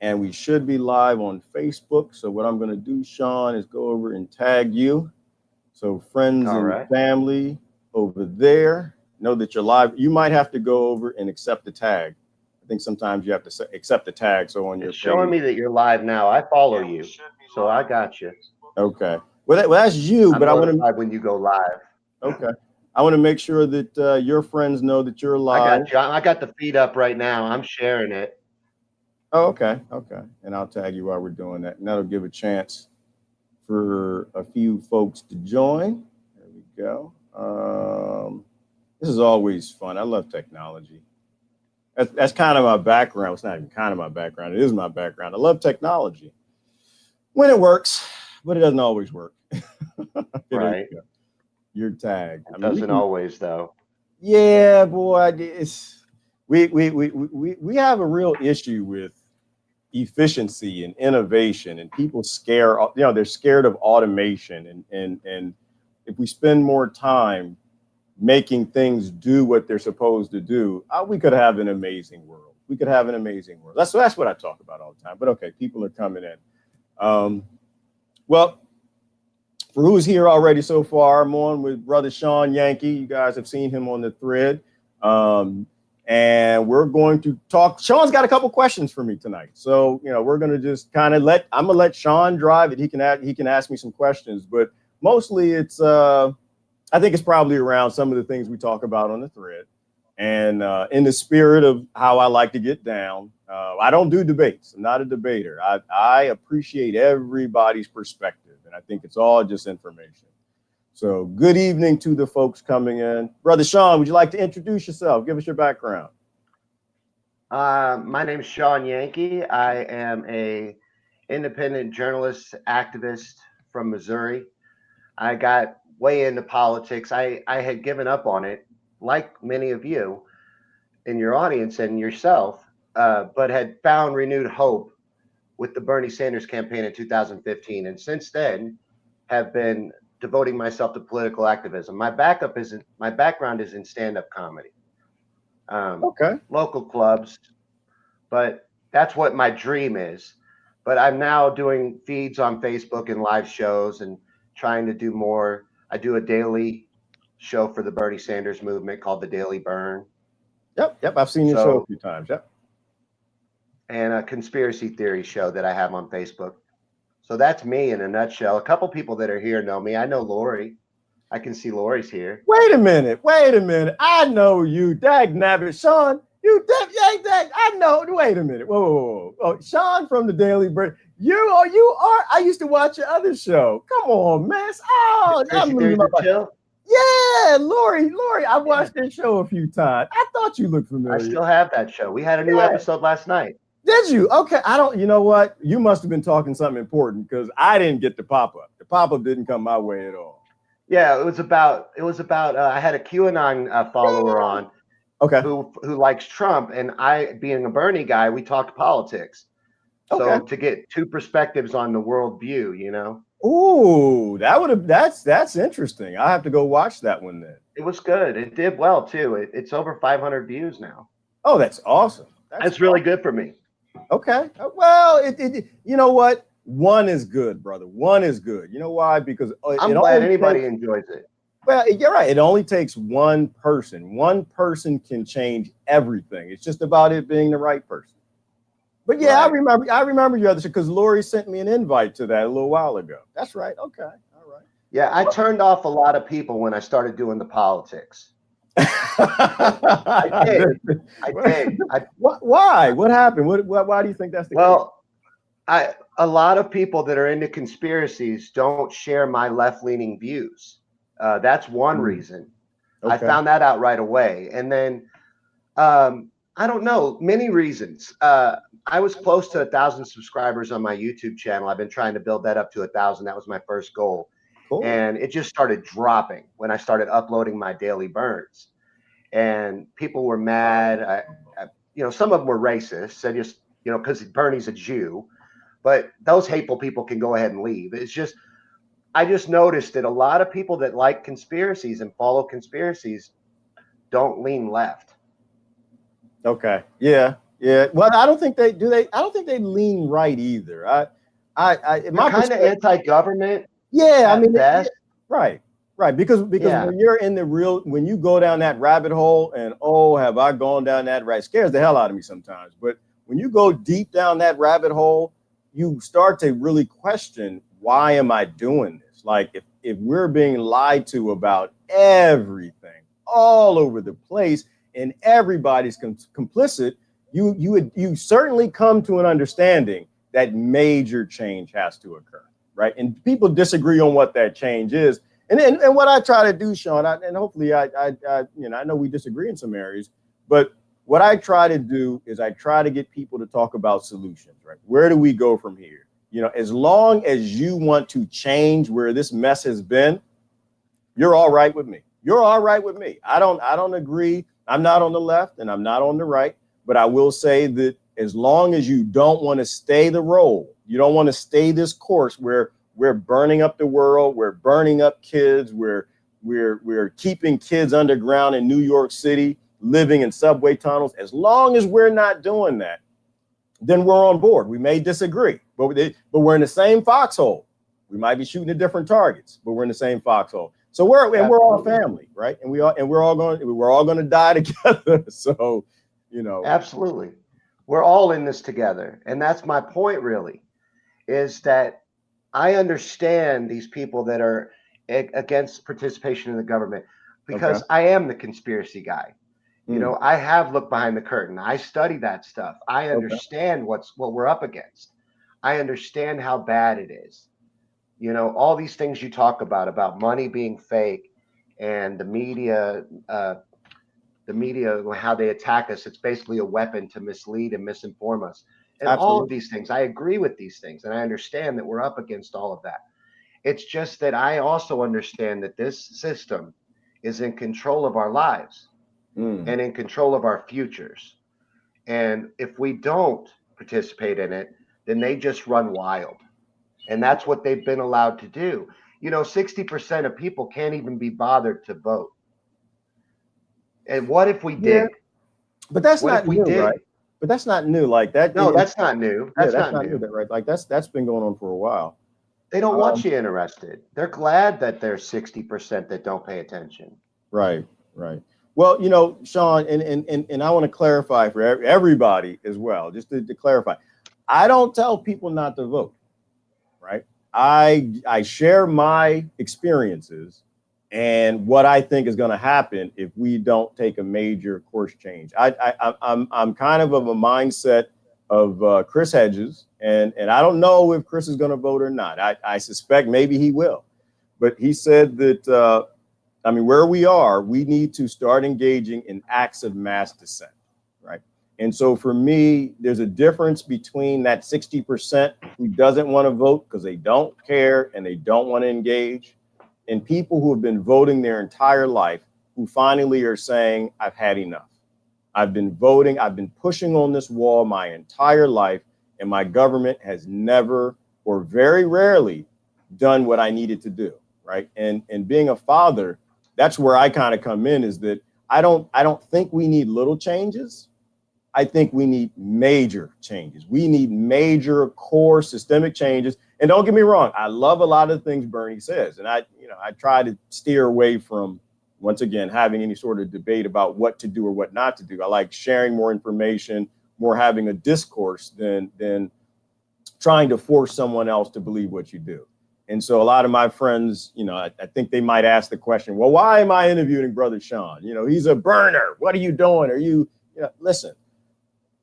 and we should be live on Facebook. So what I'm going to do, Shawn, is go over and tag you. So friends All and right. family over there know that you're live. You might have to go over and accept the tag. I think sometimes you have to accept the tag. So on your It's showing page. me that you're live now. I follow you, so I got you. Okay. Well, that's you, I'm but I want to. notified when you go live. Okay. I want to make sure that your friends know that you're I live. got you. I got the feed up right now. I'm sharing it. Oh, okay. Okay. And I'll tag you while we're doing that. And that'll give a chance for a few folks to join. There we go. This is always fun. I love technology. That's kind of my background. It's not even kind of my background. It is my background. I love technology when it works, but it doesn't always work. Right. Your tag. It I mean, doesn't always though. yeah, boy. We have a real issue with efficiency and innovation, and people they're scared of automation, and if we spend more time making things do what they're supposed to do, we could have an amazing world. We could have an amazing world. That's what I talk about all the time. But okay, people are coming in. Well, for who's here already so far, I'm on with brother Shawn Yankee. You guys have seen him on the thread. And we're going to talk. Shawn's got a couple questions for me tonight. So, we're going to just kind of I'm going to let Shawn drive it. He can ask me some questions, but mostly it's, I think it's probably around some of the things we talk about on the thread. And in the spirit of how I like to get down, I don't do debates. I'm not a debater. I appreciate everybody's perspective, and I think it's all just information. So good evening to the folks coming in. Brother Shawn, would you like to introduce yourself? Give us your background. My name is Shawn Yankee. I am a independent journalist, activist from Missouri. I got way into politics. I had given up on it, like many of you in your audience and yourself, but had found renewed hope with the Bernie Sanders campaign in 2015. And since then, have been devoting myself to political activism. My background is in stand-up comedy, Okay. local clubs, but that's what my dream is. But I'm now doing feeds on Facebook and live shows and trying to do more. I do a daily show for the Bernie Sanders movement called The Daily Burn. Yep. I've seen your show a few times. Yep. And a conspiracy theory show that I have on Facebook. So that's me in a nutshell. A couple people that are here know me. I know Lori. I can see Lori's here. Wait a minute. I know you. Dag nabbit, Shawn. I know. Wait a minute. Whoa. Oh, Shawn from the Daily Burn. You are. I used to watch your other show. Come on, man. I'm losing my mind. Yeah, Lori. I watched that show a few times. I thought you looked familiar. I still have that show. We had a new episode last night. Did you? Okay. You know what? You must have been talking something important because I didn't get the pop-up. The pop-up didn't come my way at all. Yeah, it was about I had a QAnon follower on who likes Trump, and I, being a Bernie guy, we talked politics. So to get two perspectives on the world view, Ooh, that's interesting. I have to go watch that one then. It was good. It did well too. It's over 500 views now. Oh, that's awesome. That's really good for me. Okay. Well, you know what? One is good, brother. One is good. You know why? Because I'm glad anybody enjoys it. Well, you're right. It only takes one person. One person can change everything. It's just about it being the right person. But yeah, right. I remember your other show because Lori sent me an invite to that a little while ago. That's right. Okay. All right. Yeah, I turned off a lot of people when I started doing the politics. I did. Why? What happened? Why do you think that's the case? Well, a lot of people that are into conspiracies don't share my left-leaning views. That's one reason. I found that out right away. And then I don't know, many reasons. I was close to 1,000 subscribers on my YouTube channel. I've been trying to build that up to 1,000. That was my first goal. Cool. And it just started dropping when I started uploading my daily burns. And people were mad. Some of them were racist, said just, because Bernie's a Jew. But those hateful people can go ahead and leave. It's just, I just noticed that a lot of people that like conspiracies and follow conspiracies don't lean left. Okay. Yeah. Yeah. Well, I don't think they do. I don't think they lean right either. In They're my kind of perspective, anti-government yeah. I at mean, yeah, best. right, right. Because Yeah. when you're in the real, when you go down that rabbit hole, and oh, have I gone down that right? Scares the hell out of me sometimes. But when you go deep down that rabbit hole, you start to really question, why am I doing this? Like, if we're being lied to about everything all over the place, and everybody's complicit, you certainly come to an understanding that major change has to occur, right? And people disagree on what that change is. And what I try to do, Shawn, and hopefully I know we disagree in some areas, but what I try to do is I try to get people to talk about solutions, right? Where do we go from here? As long as you want to change where this mess has been, you're all right with me. You're all right with me. I don't agree. I'm not on the left and I'm not on the right, but I will say that as long as you don't want to stay the role, you don't want to stay this course where we're burning up the world, we're burning up kids, we're keeping kids underground in New York City, living in subway tunnels. As long as we're not doing that, then we're on board. We may disagree, but we're in the same foxhole. We might be shooting at different targets, but we're in the same foxhole. So we're all family, right? And we're all going to die together. So, Absolutely. We're all in this together. And that's my point, really, is that I understand these people that are against participation in the government, because okay. I am the conspiracy guy. Mm, I have looked behind the curtain. I study that stuff. I okay. understand what we're up against. I understand how bad it is. All these things you talk about money being fake, and the media, how they attack us. It's basically a weapon to mislead and misinform us. And all of Absolutely. these things, I agree with these things. And I understand that we're up against all of that. It's just that I also understand that this system is in control of our lives Mm. and in control of our futures. And if we don't participate in it, then they just run wild. And that's what they've been allowed to do. 60% of people can't even be bothered to vote. And what if we Yeah, did? but that's What if not we new, right? did? But that's not new. Like that. No, that's not new. Yeah, That's that's not not new. new. That right? Like that's been going on for a while. They don't want Um, you interested. They're glad that there's 60% that don't pay attention. right, right. Well, Shawn, and I want to clarify for everybody as well, just to clarify. I don't tell people not to vote, right? I share my experiences and what I think is going to happen if we don't take a major course change. I'm kind of a mindset of Chris Hedges, and I don't know if Chris is going to vote or not. I suspect maybe he will, but he said that where we are, we need to start engaging in acts of mass dissent, right? And so for me, there's a difference between that 60% who doesn't want to vote because they don't care and they don't want to engage, and people who have been voting their entire life who finally are saying, I've had enough. I've been voting, I've been pushing on this wall my entire life, and my government has never or very rarely done what I needed to do, right? And being a father, that's where I kind of come in, is that I don't think we need little changes. I think we need major changes. We need major core systemic changes. And don't get me wrong, I love a lot of the things Bernie says. And I try to steer away from, once again, having any sort of debate about what to do or what not to do. I like sharing more information, more having a discourse than trying to force someone else to believe what you do. And so a lot of my friends, I think they might ask the question, well, why am I interviewing Brother Shawn? He's a burner. What are you doing? Listen,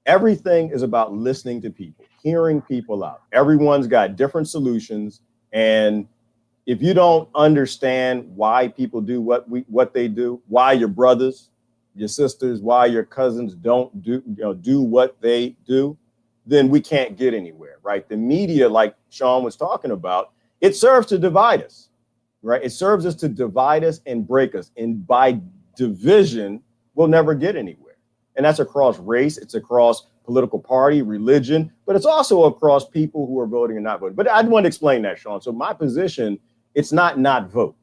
everything is about listening to people, hearing people out. Everyone's got different solutions. And if you don't understand why people do what they do, why your brothers, your sisters, why your cousins don't do what they do, then we can't get anywhere, right? The media, like Shawn was talking about, it serves to divide us, right? It serves us to divide us and break us. And by division, we'll never get anywhere. And that's across race, it's across political party, religion, but it's also across people who are voting and not voting. But I want to explain that, Shawn. So my position, it's not vote.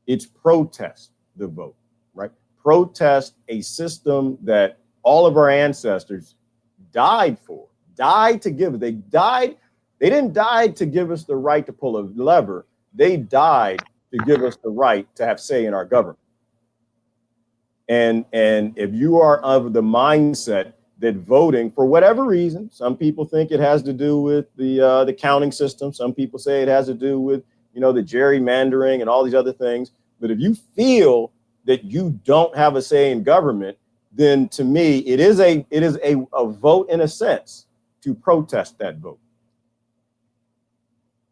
It's protest the vote, right? Protest a system that all of our ancestors died for, died to give. They died. They didn't die to give us the right to pull a lever. They died to give us the right to have say in our government. And if you are of the mindset that voting, for whatever reason, some people think it has to do with the counting system. Some people say it has to do with, the gerrymandering and all these other things. But if you feel that you don't have a say in government, then to me, it is a vote in a sense to protest that vote.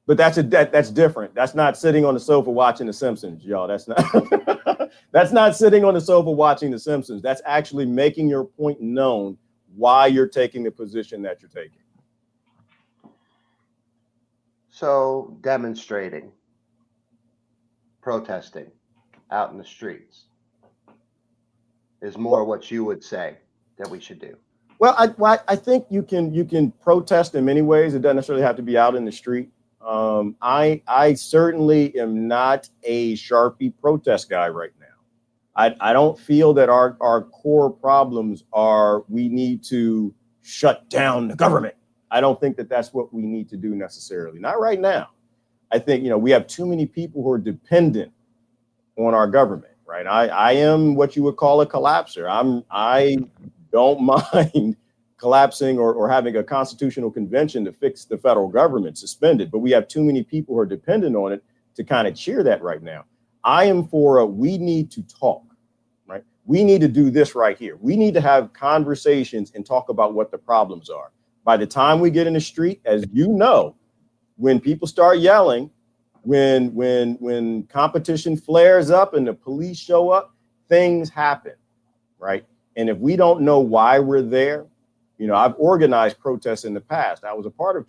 But that's different. That's not sitting on the sofa watching The Simpsons, y'all. That's not that's not sitting on the sofa watching The Simpsons. That's actually making your point known why you're taking the position that you're taking. So demonstrating, protesting out in the streets is more what you would say that we should do. Well, I think you can protest in many ways. It doesn't necessarily have to be out in the street. I certainly am not a Sharpie protest guy right now. I don't feel that our core problems are we need to shut down the government. I don't think that that's what we need to do necessarily. Not right now. I think, we have too many people who are dependent on our government, right? I am what you would call a collapser. I don't mind collapsing or having a constitutional convention to fix the federal government, suspend it. But we have too many people who are dependent on it to kind of cheer that right now. I am for we need to talk, right? We need to do this right here. We need to have conversations and talk about what the problems are. By the time we get in the street, as you know, when people start yelling, when competition flares up and the police show up, things happen, right? And if we don't know why we're there, I've organized protests in the past. I was a part of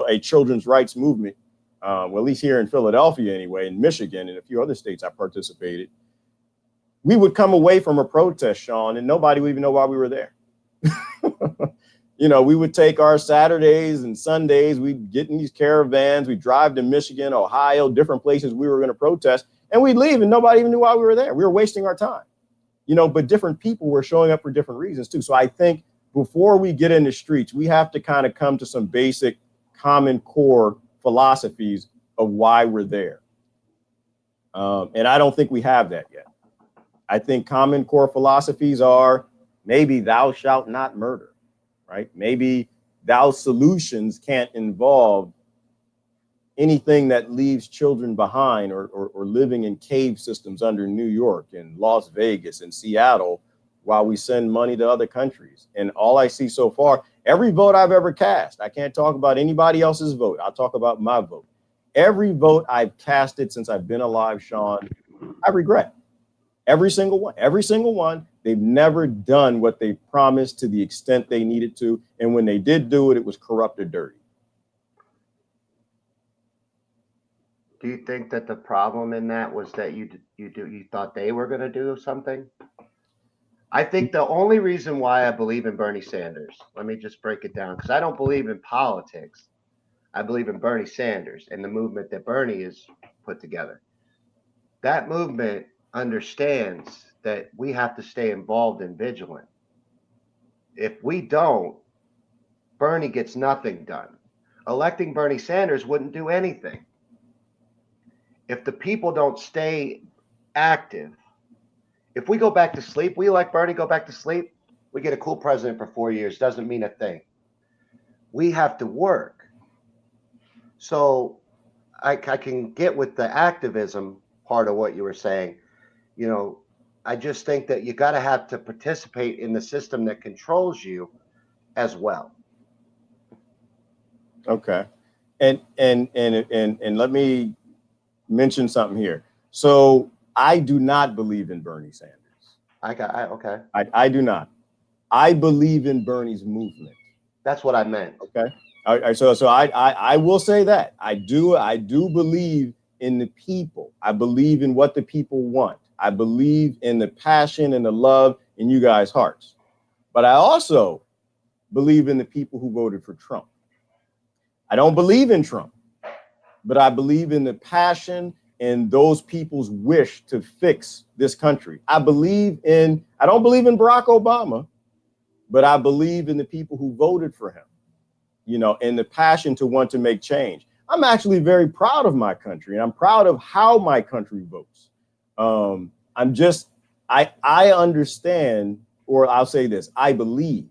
a children's rights movement, well, at least here in Philadelphia anyway, in Michigan and a few other states I participated. We would come away from a protest, Shawn, and nobody would even know why we were there. We would take our Saturdays and Sundays, we'd get in these caravans, we'd drive to Michigan, Ohio, different places we were going to protest, and we'd leave and nobody even knew why we were there. We were wasting our time, but different people were showing up for different reasons too. So I think before we get in the streets, we have to kind of come to some basic common core philosophies of why we're there. And I don't think we have that yet. I think common core philosophies are maybe thou shalt not murder, right? Maybe thou solutions can't involve anything that leaves children behind or living in cave systems under New York and Las Vegas and Seattle while we send money to other countries. And all I see so far, every vote I've ever cast, I can't talk about anybody else's vote. I'll talk about my vote. Every vote I've casted since I've been alive, Shawn, I regret. Every single one. They've never done what they promised to the extent they needed to. And when they did do it, it was corrupt or dirty. Do you think that the problem in that was that you thought they were going to do something? I think the only reason why I believe in Bernie Sanders, let me just break it down, because I don't believe in politics. I believe in Bernie Sanders and the movement that Bernie has put together. That movement understands that we have to stay involved and vigilant. If we don't, Bernie gets nothing done. Electing Bernie Sanders wouldn't do anything. If the people don't stay active, if we go back to sleep, we elect Bernie, go back to sleep, we get a cool president for 4 years, doesn't mean a thing. We have to work. So I can get with the activism part of what you were saying. I just think that you got to have to participate in the system that controls you as well. Okay. And let me mention something here. So I do not believe in Bernie Sanders. Okay. I do not. I believe in Bernie's movement. That's what I meant. Okay. All right. So I will say that I do believe in the people. I believe in what the people want. I believe in the passion and the love in you guys' hearts. But I also believe in the people who voted for Trump. I don't believe in Trump, but I believe in the passion and those people's wish to fix this country. I don't believe in Barack Obama, but I believe in the people who voted for him, and the passion to want to make change. I'm actually very proud of my country, and I'm proud of how my country votes. I understand, or I'll say this, I believe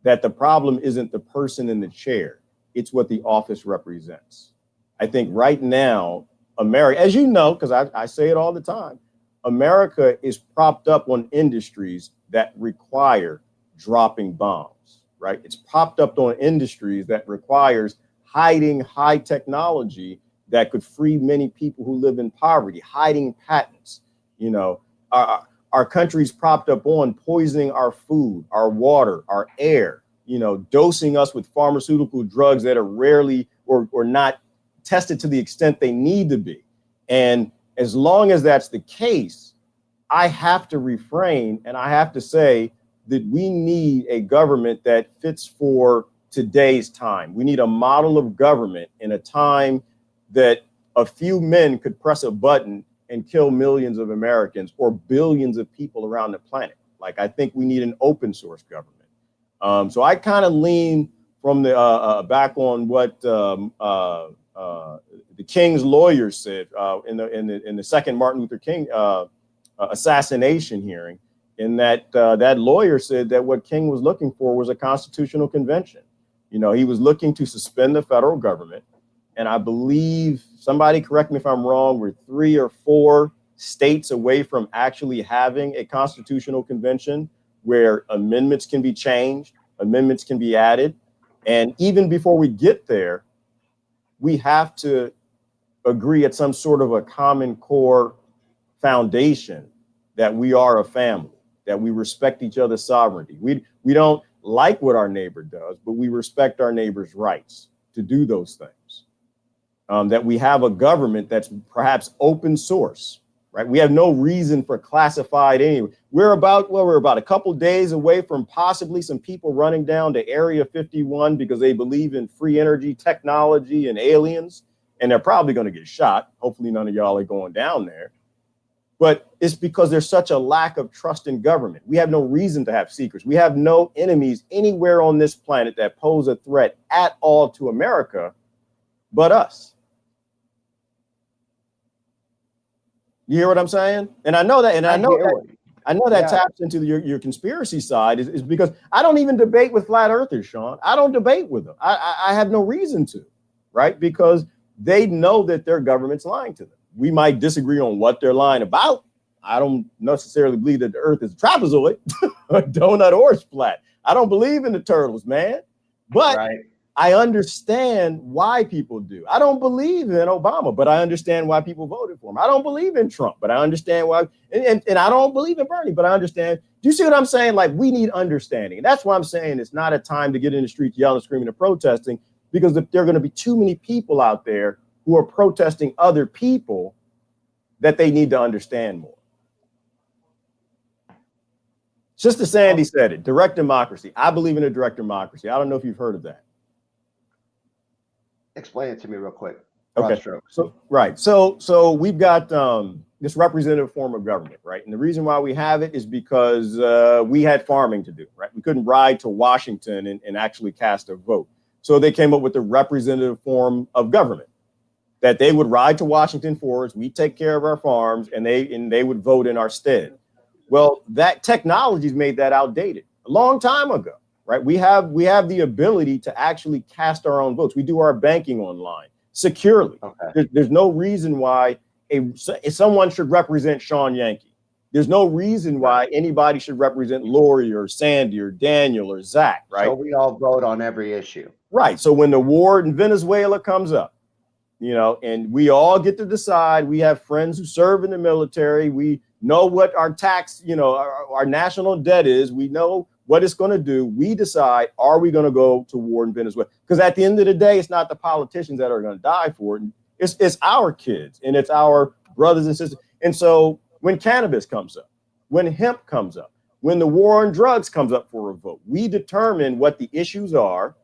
that the problem isn't the person in the chair. It's what the office represents. I think right now, America, as you know, because I say it all the time, America is propped up on industries that require dropping bombs, right? It's propped up on industries that requires hiding high technology that could free many people who live in poverty, hiding patents. Our country's propped up on poisoning our food, our water, our air, dosing us with pharmaceutical drugs that are rarely or not tested to the extent they need to be. And as long as that's the case, I have to refrain and I have to say that we need a government that fits for today's time. We need a model of government in a time that a few men could press a button and kill millions of Americans or billions of people around the planet. Like, I think we need an open source government. So I kind of lean from the back on what the King's lawyers said in the second Martin Luther King assassination hearing, in that that lawyer said that what King was looking for was a constitutional convention. He was looking to suspend the federal government. And I believe, somebody correct me if I'm wrong, we're 3 or 4 states away from actually having a constitutional convention where amendments can be changed, amendments can be added. And even before we get there, we have to agree at some sort of a common core foundation that we are a family, that we respect each other's sovereignty. We don't like what our neighbor does, but we respect our neighbor's rights to do those things. That we have a government that's perhaps open source, right? We have no reason for classified anyway. We're about a couple days away from possibly some people running down to Area 51 because they believe in free energy technology and aliens, and they're probably going to get shot. Hopefully none of y'all are going down there. But it's because there's such a lack of trust in government. We have no reason to have secrets. We have no enemies anywhere on this planet that pose a threat at all to America but us. You hear what I'm saying? And I know that, and I know that taps into your conspiracy side is because I don't even debate with flat earthers, Shawn. I don't debate with them. I have no reason to, right? Because they know that their government's lying to them. We might disagree on what they're lying about. I don't necessarily believe that the earth is a trapezoid, a donut, or flat. I don't believe in the turtles, man. But right. I understand why people do. I don't believe in Obama, but I understand why people voted for him. I don't believe in Trump, but I understand why. And I don't believe in Bernie, but I understand. Do you see what I'm saying? Like, we need understanding. And that's why I'm saying it's not a time to get in the streets yelling, screaming, and protesting, because if there are going to be too many people out there who are protesting other people that they need to understand more. Sister Sandy said it, direct democracy. I believe in a direct democracy. I don't know if you've heard of that. Explain it to me real quick. Okay. So, right. So we've got this representative form of government, right? And the reason why we have it is because we had farming to do, right? We couldn't ride to Washington and actually cast a vote. So they came up with the representative form of government that they would ride to Washington for us. We take care of our farms and they would vote in our stead. Well, that technology's made that outdated a long time ago. Right. We have the ability to actually cast our own votes. We do our banking online securely. Okay. There's no reason why someone should represent Shawn Yankee. There's no reason why anybody should represent Lori or Sandy or Daniel or Zach. Right. So we all vote on every issue. Right. So when the war in Venezuela comes up, and we all get to decide. We have friends who serve in the military. We know what our tax, our national debt is. We know what it's going to do. We decide, are we going to go to war in Venezuela? Because at the end of the day, it's not the politicians that are going to die for it. It's our kids and it's our brothers and sisters. And so when cannabis comes up, when hemp comes up, when the war on drugs comes up for a vote, we determine what the issues are.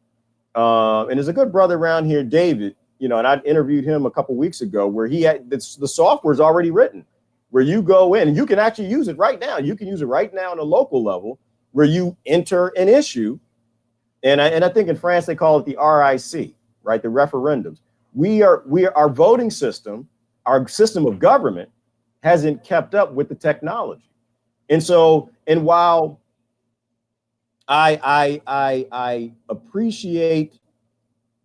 And there's a good brother around here, David, and I interviewed him a couple weeks ago where he had the software is already written where you go in and you can actually use it right now. You can use it right now on a local level where you enter an issue, and I think in France they call it the RIC, right? The referendums. Our voting system, our system of government hasn't kept up with the technology. And so, and while I appreciate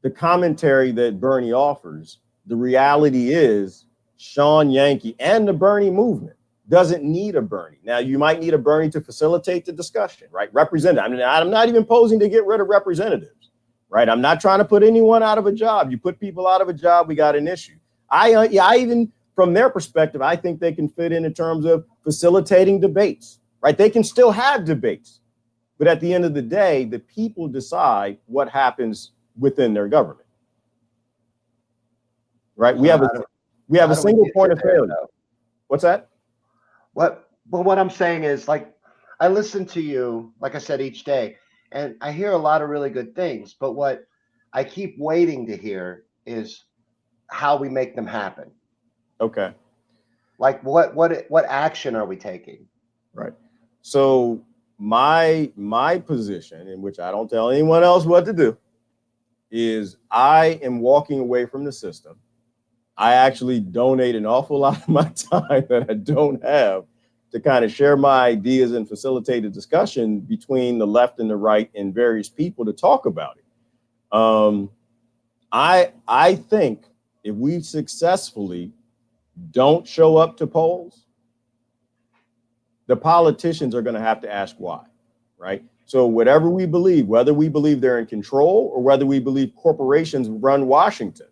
the commentary that Bernie offers, the reality is Shawn Yankee and the Bernie movement doesn't need a Bernie. Now, you might need a Bernie to facilitate the discussion, right? Representative. I mean, I'm not even posing to get rid of representatives, right? I'm not trying to put anyone out of a job. You put people out of a job, we got an issue. I even, from their perspective, I think they can fit in terms of facilitating debates, right? They can still have debates, but at the end of the day, the people decide what happens within their government, right? We have a single point of failure. What's that? But what I'm saying is, like, I listen to you, like I said, each day, and I hear a lot of really good things. But what I keep waiting to hear is how we make them happen. Okay. Like what action are we taking? Right. So my position, in which I don't tell anyone else what to do, is I am walking away from the system. I actually donate an awful lot of my time that I don't have to kind of share my ideas and facilitate a discussion between the left and the right and various people to talk about it. I think if we successfully don't show up to polls, the politicians are going to have to ask why, right? So whatever we believe, whether we believe they're in control or whether we believe corporations run Washington,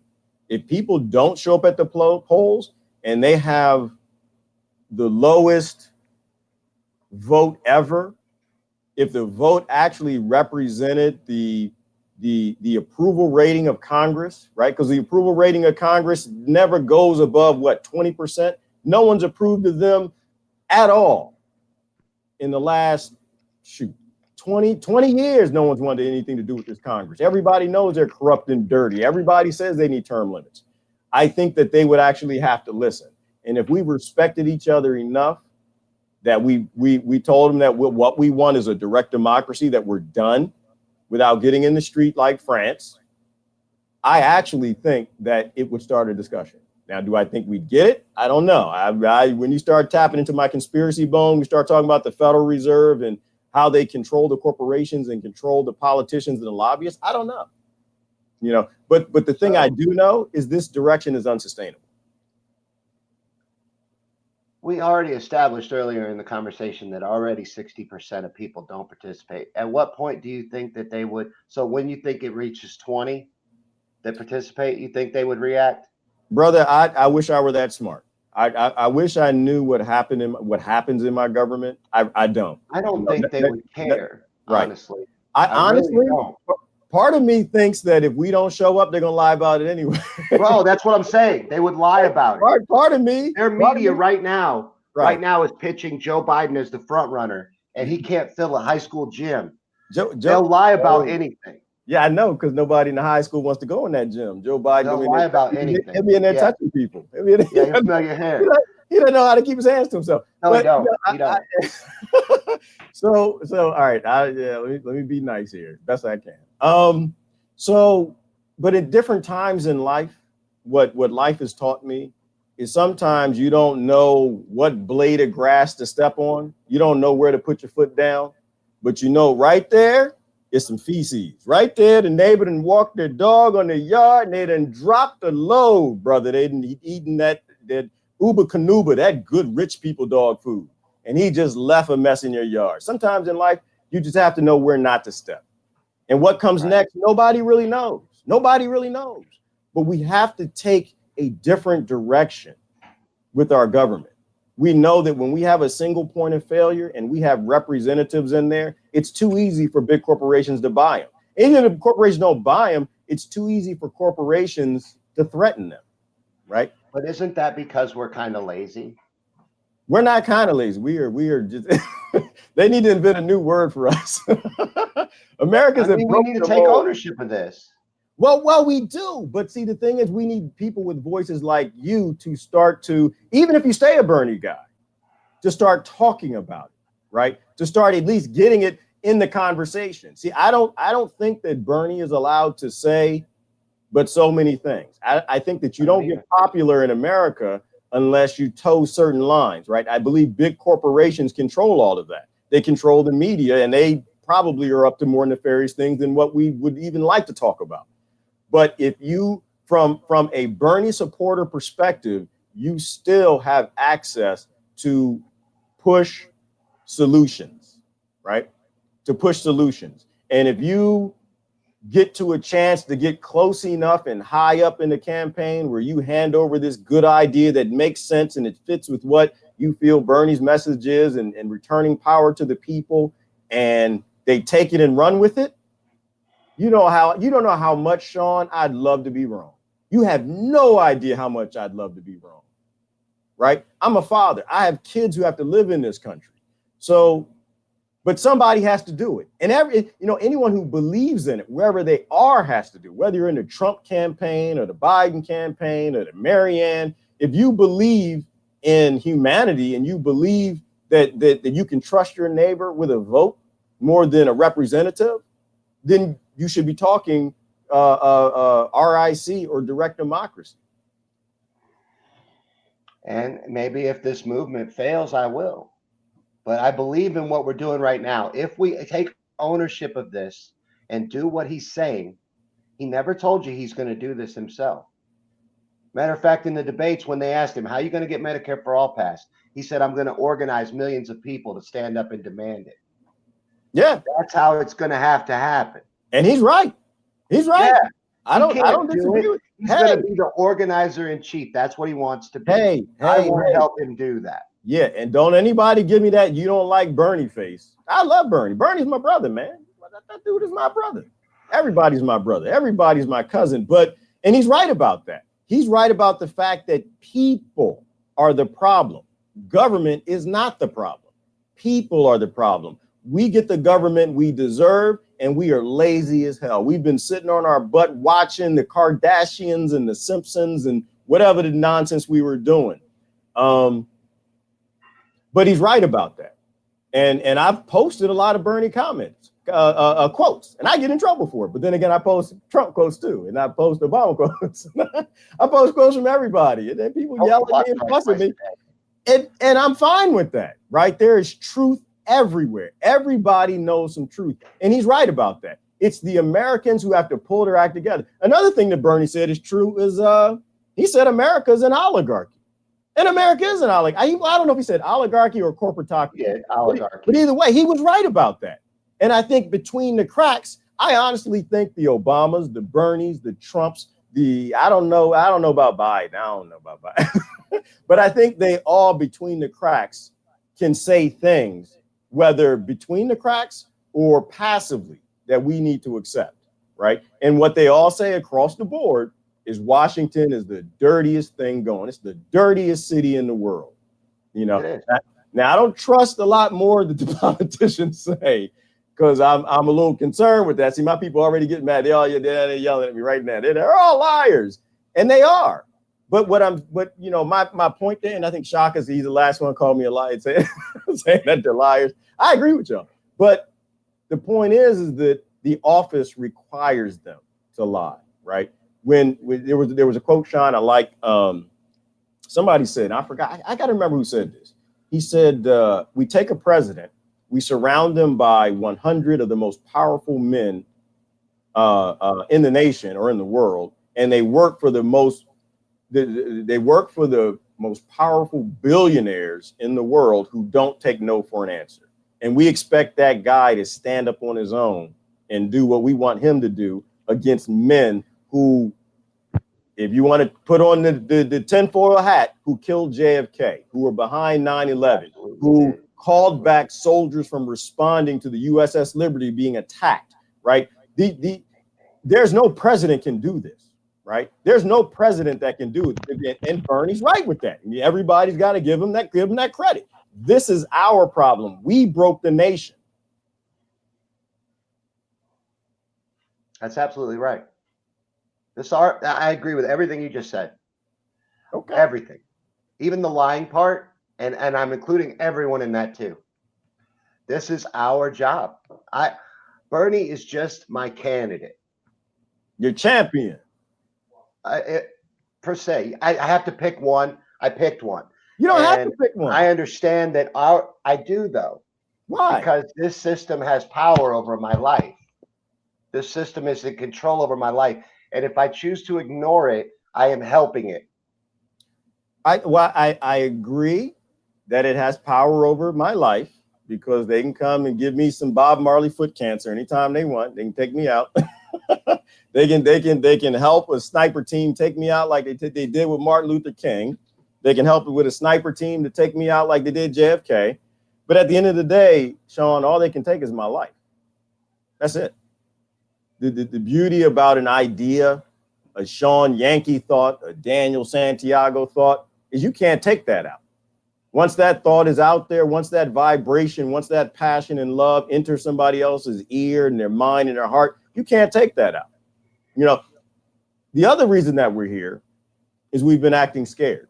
if people don't show up at the polls and they have the lowest vote ever, if the vote actually represented the approval rating of Congress, right? Because the approval rating of Congress never goes above what, 20%? No one's approved of them at all in the last 20 years. No one's wanted anything to do with this Congress. Everybody knows they're corrupt and dirty. Everybody says they need term limits. I think that they would actually have to listen. And if we respected each other enough that we told them that what we want is a direct democracy, that we're done without getting in the street like France, I actually think that it would start a discussion. Now, do I think we'd get it? I don't know. When you start tapping into my conspiracy bone, we start talking about the Federal Reserve and how they control the corporations and control the politicians and the lobbyists. I don't know, but the thing I do know is this direction is unsustainable. We already established earlier in the conversation that already 60% of people don't participate. At what point do you think that they would? So when you think it reaches 20 that participate, you think they would react? Brother, I wish I were that smart. I wish I knew what happens in my government. I don't. I don't think they would care, right. Honestly. I honestly really don't. Part of me thinks that if we don't show up, they're going to lie about it anyway. Bro, that's what I'm saying. They would lie about it. Part of me. Their media right now is pitching Joe Biden as the front runner, and he can't fill a high school gym. They'll lie about anything. Yeah, I know, because nobody in the high school wants to go in that gym. Joe Biden will lie about anything. He'll be in there touching people. He'll smell your hair. He doesn't know how to keep his hands to himself. No, he don't. He don't. So all right. Let me be nice here, best I can. But at different times in life, what life has taught me is sometimes you don't know what blade of grass to step on. You don't know where to put your foot down, but right there is some feces. Right there, the neighbor done walked their dog on their yard and they done dropped the load, brother. They done eaten that Uber Canuba, that good rich people dog food. And he just left a mess in your yard. Sometimes in life, you just have to know where not to step. And what comes next, nobody really knows. Nobody really knows. But we have to take a different direction with our government. We know that when we have a single point of failure and we have representatives in there, it's too easy for big corporations to buy them. Even if corporations don't buy them, it's too easy for corporations to threaten them, right? But isn't that because we're kind of lazy? We're not kind of lazy. We are just, they need to invent a new word for us. Americans we need to take ownership of this. Well, we do. But see, the thing is, we need people with voices like you to start to, even if you stay a Bernie guy, to start talking about it, right? To start at least getting it in the conversation. See, I don't think that Bernie is allowed to say but so many things. I think that you don't get popular in America unless you toe certain lines, right? I believe big corporations control all of that. They control the media, and they probably are up to more nefarious things than what we would even like to talk about. But if you, from a Bernie supporter perspective, you still have access to push solutions, right? To push solutions. And if you get to a chance to get close enough and high up in the campaign where you hand over this good idea that makes sense and it fits with what you feel Bernie's message is, and returning power to the people, and they take it and run with it, you don't know how much, Shawn, I'd love to be wrong. You have no idea how much I'd love to be wrong, right? I'm a father. I have kids who have to live in this country. So, but somebody has to do it. And anyone who believes in it, wherever they are, has to do it. Whether you're in the Trump campaign or the Biden campaign or the Marianne, if you believe in humanity and you believe that you can trust your neighbor with a vote more than a representative, then you should be talking RIC or direct democracy. And maybe if this movement fails, I will. But I believe in what we're doing right now. If we take ownership of this and do what he's saying, he never told you he's going to do this himself. Matter of fact, in the debates, when they asked him, how are you going to get Medicare for All passed? He said, I'm going to organize millions of people to stand up and demand it. Yeah. That's how it's going to happen. And he's right. He's right. Yeah. I don't disagree with He's going to be the organizer in chief. That's what he wants to be. I want to help him do that. Yeah, and don't anybody give me that you don't like Bernie face. I love Bernie. Bernie's my brother, man. That dude is my brother. Everybody's my brother. Everybody's my cousin. And he's right about that. He's right about the fact that people are the problem. Government is not the problem. People are the problem. We get the government we deserve, and we are lazy as hell. We've been sitting on our butt watching the Kardashians and the Simpsons and whatever the nonsense we were doing. But he's right about that. And I've posted a lot of Bernie comments, quotes, and I get in trouble for it. But then again, I post Trump quotes too, and I post Obama quotes. I post quotes from everybody, and then people yell at me and fuss at me. And I'm fine with that, right? There is truth everywhere. Everybody knows some truth. And he's right about that. It's the Americans who have to pull their act together. Another thing that Bernie said is true is he said America is an oligarchy. And America is an oligarchy. I don't know if he said oligarchy or corporatocracy. Yeah, oligarchy. But either way, he was right about that. And I think between the cracks, I honestly think the Obamas, the Bernies, the Trumps, I don't know about Biden. But I think they all between the cracks can say things, whether between the cracks or passively, that we need to accept, right? And what they all say across the board is Washington is the dirtiest thing going. It's the dirtiest city in the world. Now I don't trust a lot more that the politicians say, because I'm a little concerned with that. See, my people already getting mad. They're yelling at me right now. They're all liars, and they are. But my point there, and I think Shaka's he's the last one called me a liar, saying that they're liars. I agree with y'all. But the point is that the office requires them to lie, right? When there was a quote, Shawn, I like, somebody said, I forgot, I got to remember who said this. He said, we take a president, we surround them by 100 of the most powerful men in the nation or in the world, and they work for the most powerful billionaires in the world who don't take no for an answer. And we expect that guy to stand up on his own and do what we want him to do against men who, if you want to put on the tinfoil hat, who killed JFK, who were behind 9/11, who called back soldiers from responding to the USS Liberty being attacked, right? There's no president can do this, right? There's no president that can do it. And Bernie's right with that. Everybody's got to give him that credit. This is our problem. We broke the nation. That's absolutely right. I agree with everything you just said. Okay. Everything, even the lying part, and I'm including everyone in that too. This is our job. Bernie is just my candidate. Your champion. Per se. I have to pick one. I picked one. You don't have to pick one. I understand that I do though. Why? Because this system has power over my life. This system is in control over my life. And if I choose to ignore it, I am helping it. I agree that it has power over my life because they can come and give me some Bob Marley foot cancer anytime they want. They can take me out. They can help a sniper team take me out like they did with Martin Luther King. They can help with a sniper team to take me out like they did JFK. But at the end of the day, Shawn, all they can take is my life. That's it. The beauty about an idea, a Shawn Yankee thought, a Daniel Santiago thought, is you can't take that out. Once that thought is out there, once that vibration, once that passion and love enters somebody else's ear and their mind and their heart, you can't take that out. You know, the other reason that we're here is we've been acting scared,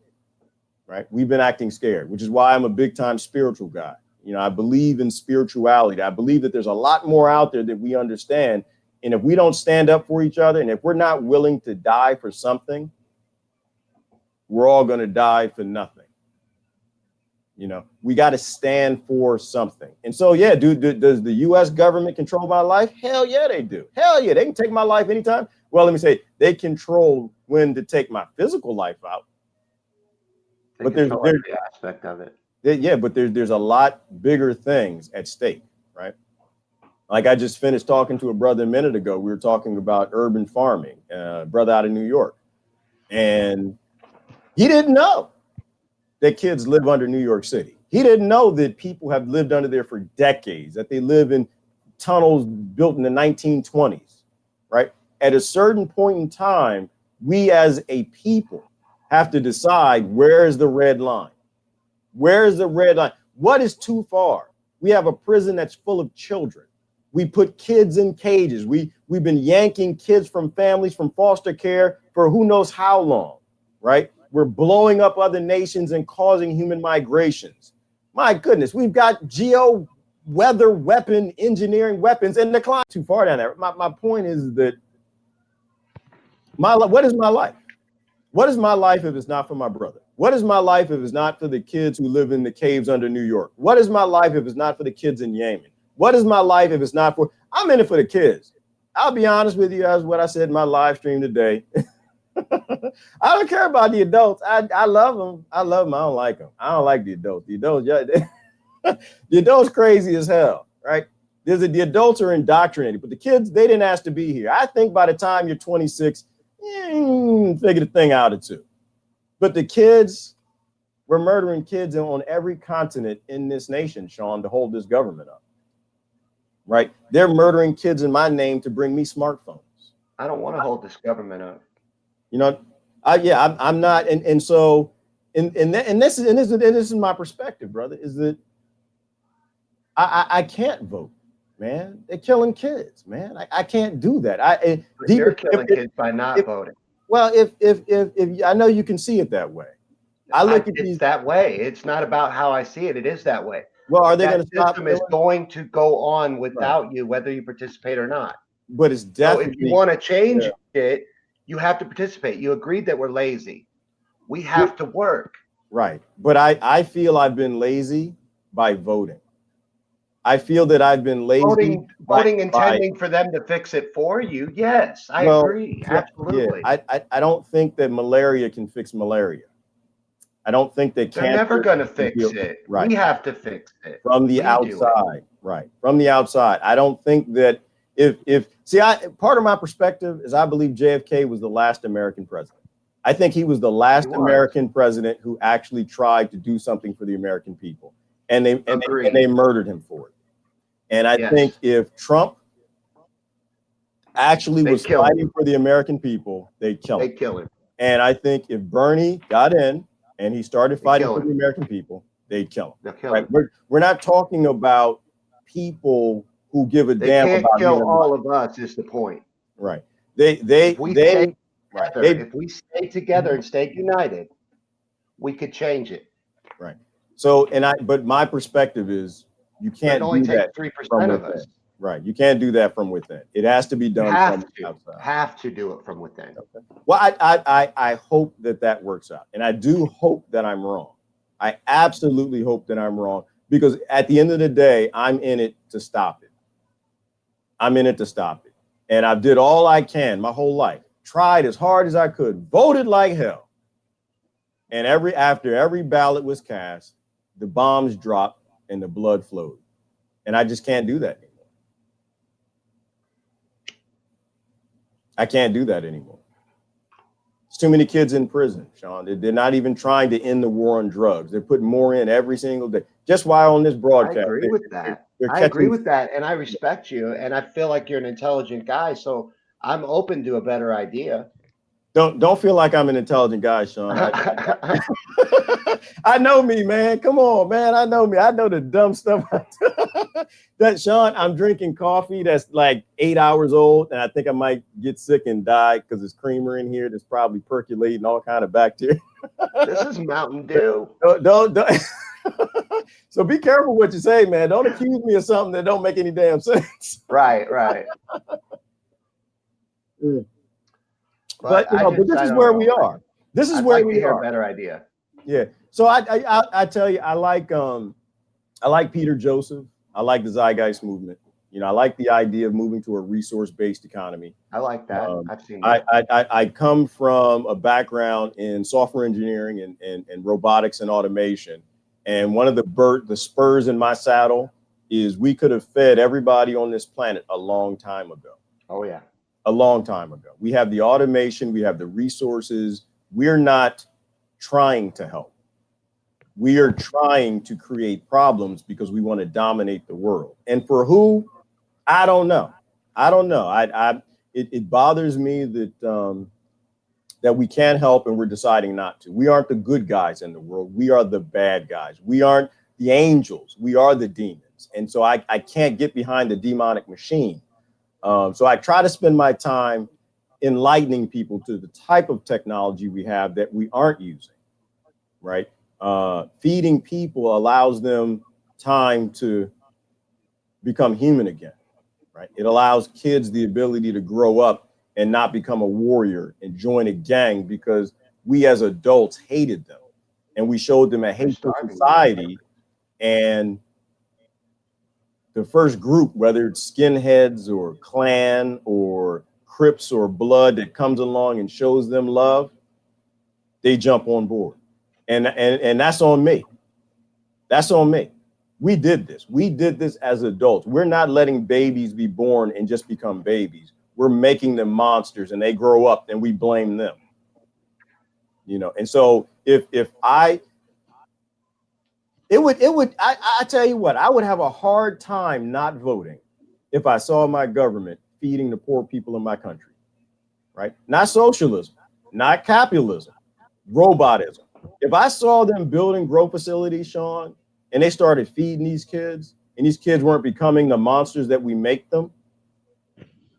right? We've been acting scared, which is why I'm a big time spiritual guy. You know, I believe in spirituality. I believe that there's a lot more out there that we understand. And if we don't stand up for each other, and if we're not willing to die for something, we're all going to die for nothing. You know, we got to stand for something. And so, yeah, does the U.S. government control my life? Hell yeah, they do. Hell yeah, they can take my life anytime. Well, let me say, they control when to take my physical life out. But there's every aspect of it. Yeah, but there's a lot bigger things at stake, right? Like I just finished talking to a brother a minute ago. We were talking about urban farming, brother out of New York. And he didn't know that kids live under New York City. He didn't know that people have lived under there for decades, that they live in tunnels built in the 1920s, right? At a certain point in time, we as a people have to decide where is the red line? Where is the red line? What is too far? We have a prison that's full of children. We put kids in cages. We've been yanking kids from families, from foster care for who knows how long, right? We're blowing up other nations and causing human migrations. My goodness, we've got geo-weather weapon engineering weapons in the climate. Too far down there. My point is that what is my life? What is my life if it's not for my brother? What is my life if it's not for the kids who live in the caves under New York? What is my life if it's not for the kids in Yemen? What is my life if it's not for, I'm in it for the kids. I'll be honest with you, as what I said in my live stream today. I don't care about the adults. I love them. I love them. I don't like them. I don't like the adults. The adults, yeah, the adults crazy as hell, right? The adults are indoctrinated, but the kids, they didn't ask to be here. I think by the time you're 26, figure the thing out or two. But the kids, we're murdering kids on every continent in this nation, Shawn, to hold this government up. Right? They're murdering kids in my name to bring me smartphones. I don't want to hold this government up. You know, I'm not, and so, and this is my perspective, brother, is that I can't vote, man. They're killing kids, man. I can't do that. You're killing kids by not voting. Well, if I know you can see it that way. I look at it's that way. It's not about how I see it. It is that way. Well, are they going to stop? System is going to go on without you, whether you participate or not. But it's definitely. So if you want to change it, you have to participate. You agreed that we're lazy. We have to work. Right. But I feel I've been lazy by voting. I feel that I've been lazy. Voting intending for them to fix it for you. Yes, I agree. Absolutely. Yeah, I don't think that malaria can fix malaria. I don't think that they're never going to fix it. Right. We have to fix it from the outside. Right. From the outside. I don't think that part of my perspective is I believe JFK was the last American president. I think he was the last American president who actually tried to do something for the American people. And they murdered him for it. And I think if Trump actually was fighting for the American people, they'd kill him. They'd kill him. And I think if Bernie got in and he started fighting for the American people, they'd kill him. Right? We're not talking about people who give a damn about. They can't kill all of us. Is the point? Right. If we stay together and stay united, we could change it. Right. So, but my perspective is You can't only do that takes from 3% of within. us. Right. You can't do that from within. It has to be done from outside. Have to do it from within. Okay. Well, I hope that works out. And I do hope that I'm wrong. I absolutely hope that I'm wrong, because at the end of the day, I'm in it to stop it. I'm in it to stop it. And I did all I can my whole life, tried as hard as I could, voted like hell. And after every ballot was cast, the bombs dropped and the blood flowed. And I just can't do that anymore. I can't do that anymore. There's too many kids in prison, Shawn. They're not even trying to end the war on drugs. They're putting more in every single day. Just why on this broadcast. I agree with that. I agree with that. And I respect you. And I feel like you're an intelligent guy. So I'm open to a better idea. Don't feel like I'm an intelligent guy, Shawn. I know me, man. Come on, man. I know me. I know the dumb stuff. That, Shawn, I'm drinking coffee that's like 8 hours old, and I think I might get sick and die because there's creamer in here that's probably percolating all kind of bacteria. This is Mountain Dew. Don't. So be careful what you say, man. Don't accuse me of something that don't make any damn sense. Right. But this is where we are. This is where we are. A better idea. Yeah. So I tell you, I like Peter Joseph. I like the Zeitgeist movement. You know, I like the idea of moving to a resource-based economy. I like that. I've seen that. I come from a background in software engineering and robotics and automation. And one of the spurs in my saddle is we could have fed everybody on this planet a long time ago. Oh, yeah. A long time ago. We have the automation. We have the resources. We're not trying to help. We are trying to create problems because we want to dominate the world. And for who? I don't know. It bothers me that we can't help and we're deciding not to. We aren't the good guys in the world. We are the bad guys. We aren't the angels. We are the demons. And so I can't get behind the demonic machine. So I try to spend my time enlightening people to the type of technology we have that we aren't using, right? Feeding people allows them time to become human again, right? It allows kids the ability to grow up and not become a warrior and join a gang because we as adults hated them and we showed them a hateful society. And the first group, whether it's skinheads or Klan or Crips or Blood, that comes along and shows them love, they jump on board. And that's on me. That's on me. We did this. We did this as adults. We're not letting babies be born and just become babies. We're making them monsters and they grow up and we blame them. You know, and so I tell you what, I would have a hard time not voting if I saw my government feeding the poor people in my country, right? Not socialism, not capitalism, robotism. If I saw them building grow facilities, Shawn, and they started feeding these kids and these kids weren't becoming the monsters that we make them,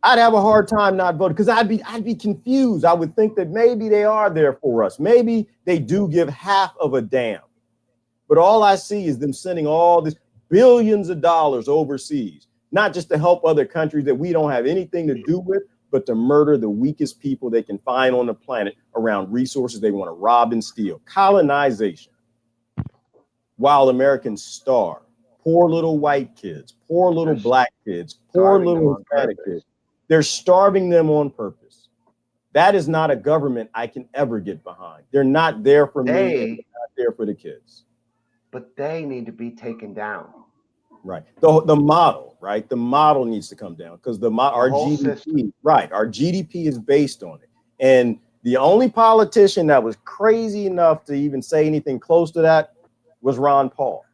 I'd have a hard time not voting because I'd be confused. I would think that maybe they are there for us. Maybe they do give half of a damn. But all I see is them sending all this billions of dollars overseas, not just to help other countries that we don't have anything to do with, but to murder the weakest people they can find on the planet around resources they want to rob and steal. Colonization. While Americans starve. Poor little white kids, poor little black kids, poor little Hispanic kids. They're starving them on purpose. That is not a government I can ever get behind. They're not there for me. They're not there for the kids. But they need to be taken down. Right. The model, right? The model needs to come down because our GDP, system. Right? Our GDP is based on it. And the only politician that was crazy enough to even say anything close to that was Ron Paul,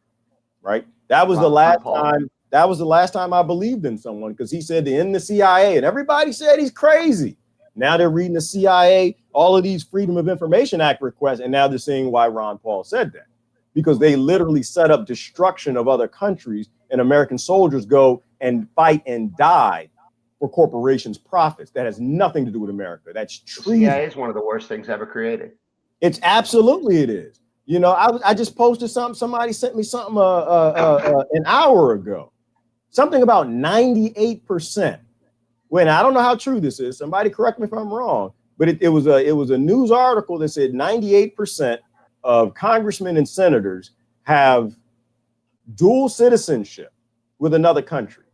right? That was the last time. That was the last time I believed in someone because he said to end the CIA, and everybody said he's crazy. Now they're reading the CIA, all of these Freedom of Information Act requests, and now they're seeing why Ron Paul said that. Because they literally set up destruction of other countries and American soldiers go and fight and die for corporations' profits. That has nothing to do with America. That's treason. CIA is one of the worst things ever created. It's absolutely it is. You know, I just posted something. Somebody sent me something an hour ago. Something about 98%. When I don't know how true this is. Somebody correct me if I'm wrong. But it was a news article that said 98% of congressmen and senators have dual citizenship with another country.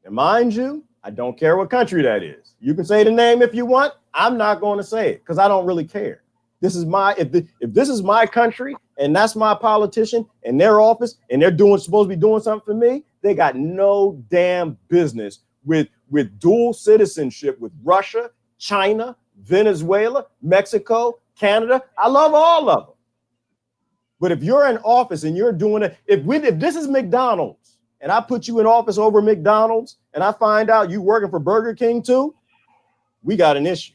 And mind you, I don't care what country that is. You can say the name if you want. I'm not going to say it because I don't really care. This is my if this is my country and that's my politician and their office and they're supposed to be doing something for me, they got no damn business with dual citizenship with Russia, China, Venezuela, Mexico, Canada. I love all of them. But if you're in office and you're doing it, if this is McDonald's and I put you in office over McDonald's and I find out you working for Burger King too, we got an issue.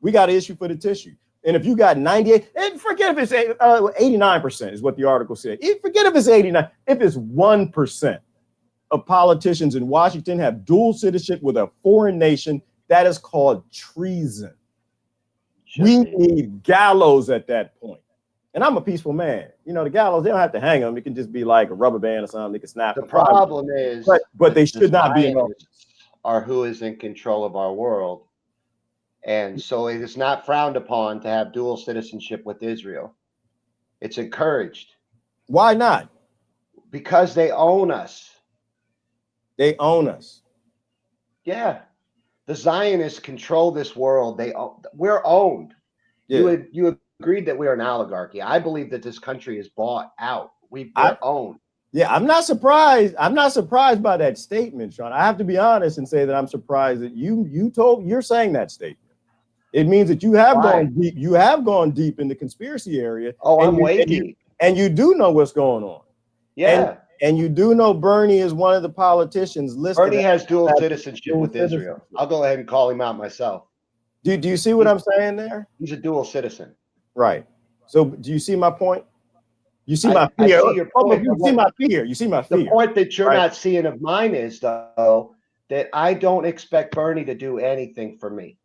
We got an issue for the tissue. And if you got 98, and forget if it's 89% is what the article said. Forget if it's 89, if it's 1% of politicians in Washington have dual citizenship with a foreign nation, that is called treason. We need gallows at that point. And I'm a peaceful man. You know, the gallows, they don't have to hang them. It can just be like a rubber band or something. They can snap. The problem is, but they should not be. Are who is in control of our world. And so it is not frowned upon to have dual citizenship with Israel. It's encouraged. Why not? Because they own us. They own us. Yeah. The Zionists control this world. We're owned. Yeah. You agreed that we are an oligarchy. I believe that this country is bought out. We're owned. Yeah, I'm not surprised. I'm not surprised by that statement, Shawn. I have to be honest and say that I'm surprised that you're saying that statement. It means that you have gone deep. You have gone deep in the conspiracy area. Oh, I'm way deep. And you do know what's going on. Yeah. And you do know Bernie is one of the politicians listed. Bernie has dual citizenship with Israel. I'll go ahead and call him out myself. Do you see what I'm saying there? He's a dual citizen. Right. So do you see my point? You see my fear. You see my fear. You see my fear. The point that you're not seeing of mine is, though, that I don't expect Bernie to do anything for me.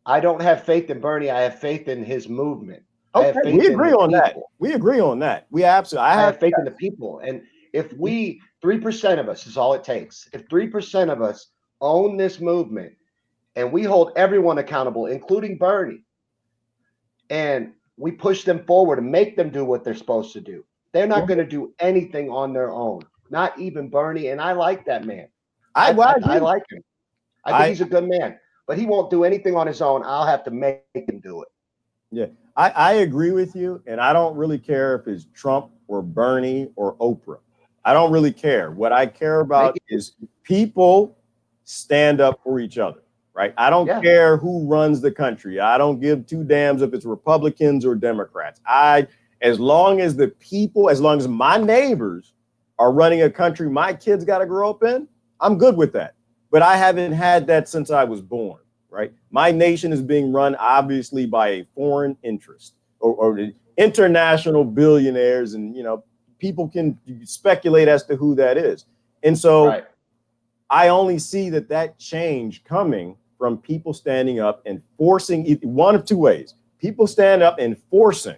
I don't have faith in Bernie. I have faith in his movement. Okay, we agree on that. We agree on that. We absolutely. I have faith in the people. And if 3% of us is all it takes. If 3% of us own this movement and we hold everyone accountable, including Bernie, and we push them forward and make them do what they're supposed to do, they're not going to do anything on their own. Not even Bernie. And I like that man. I like him. I think he's a good man. But he won't do anything on his own. I'll have to make him do it. Yeah, I agree with you. And I don't really care if it's Trump or Bernie or Oprah. I don't really care. What I care about is people stand up for each other, right? I don't care who runs the country. I don't give two damns if it's Republicans or Democrats. As long as the people, as long as my neighbors are running a country my kids got to grow up in, I'm good with that. But I haven't had that since I was born, right? My nation is being run obviously by a foreign interest or international billionaires. And, you know, people can speculate as to who that is. And so I only see that change coming from people standing up and forcing one of two ways. People stand up and forcing,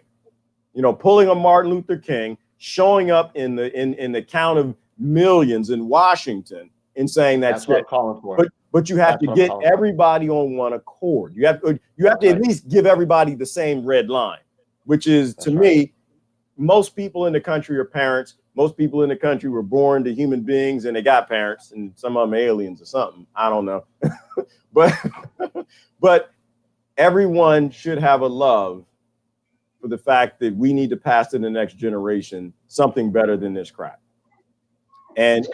you know, pulling a Martin Luther King, showing up in the count of millions in Washington and saying that's what I'm calling for. But you have to get everybody on one accord. You have to at least give everybody the same red line, which is to me, most people in the country are parents. Most people in the country were born to human beings and they got parents, and some of them aliens or something. I don't know. but everyone should have a love for the fact that we need to pass to the next generation something better than this crap. And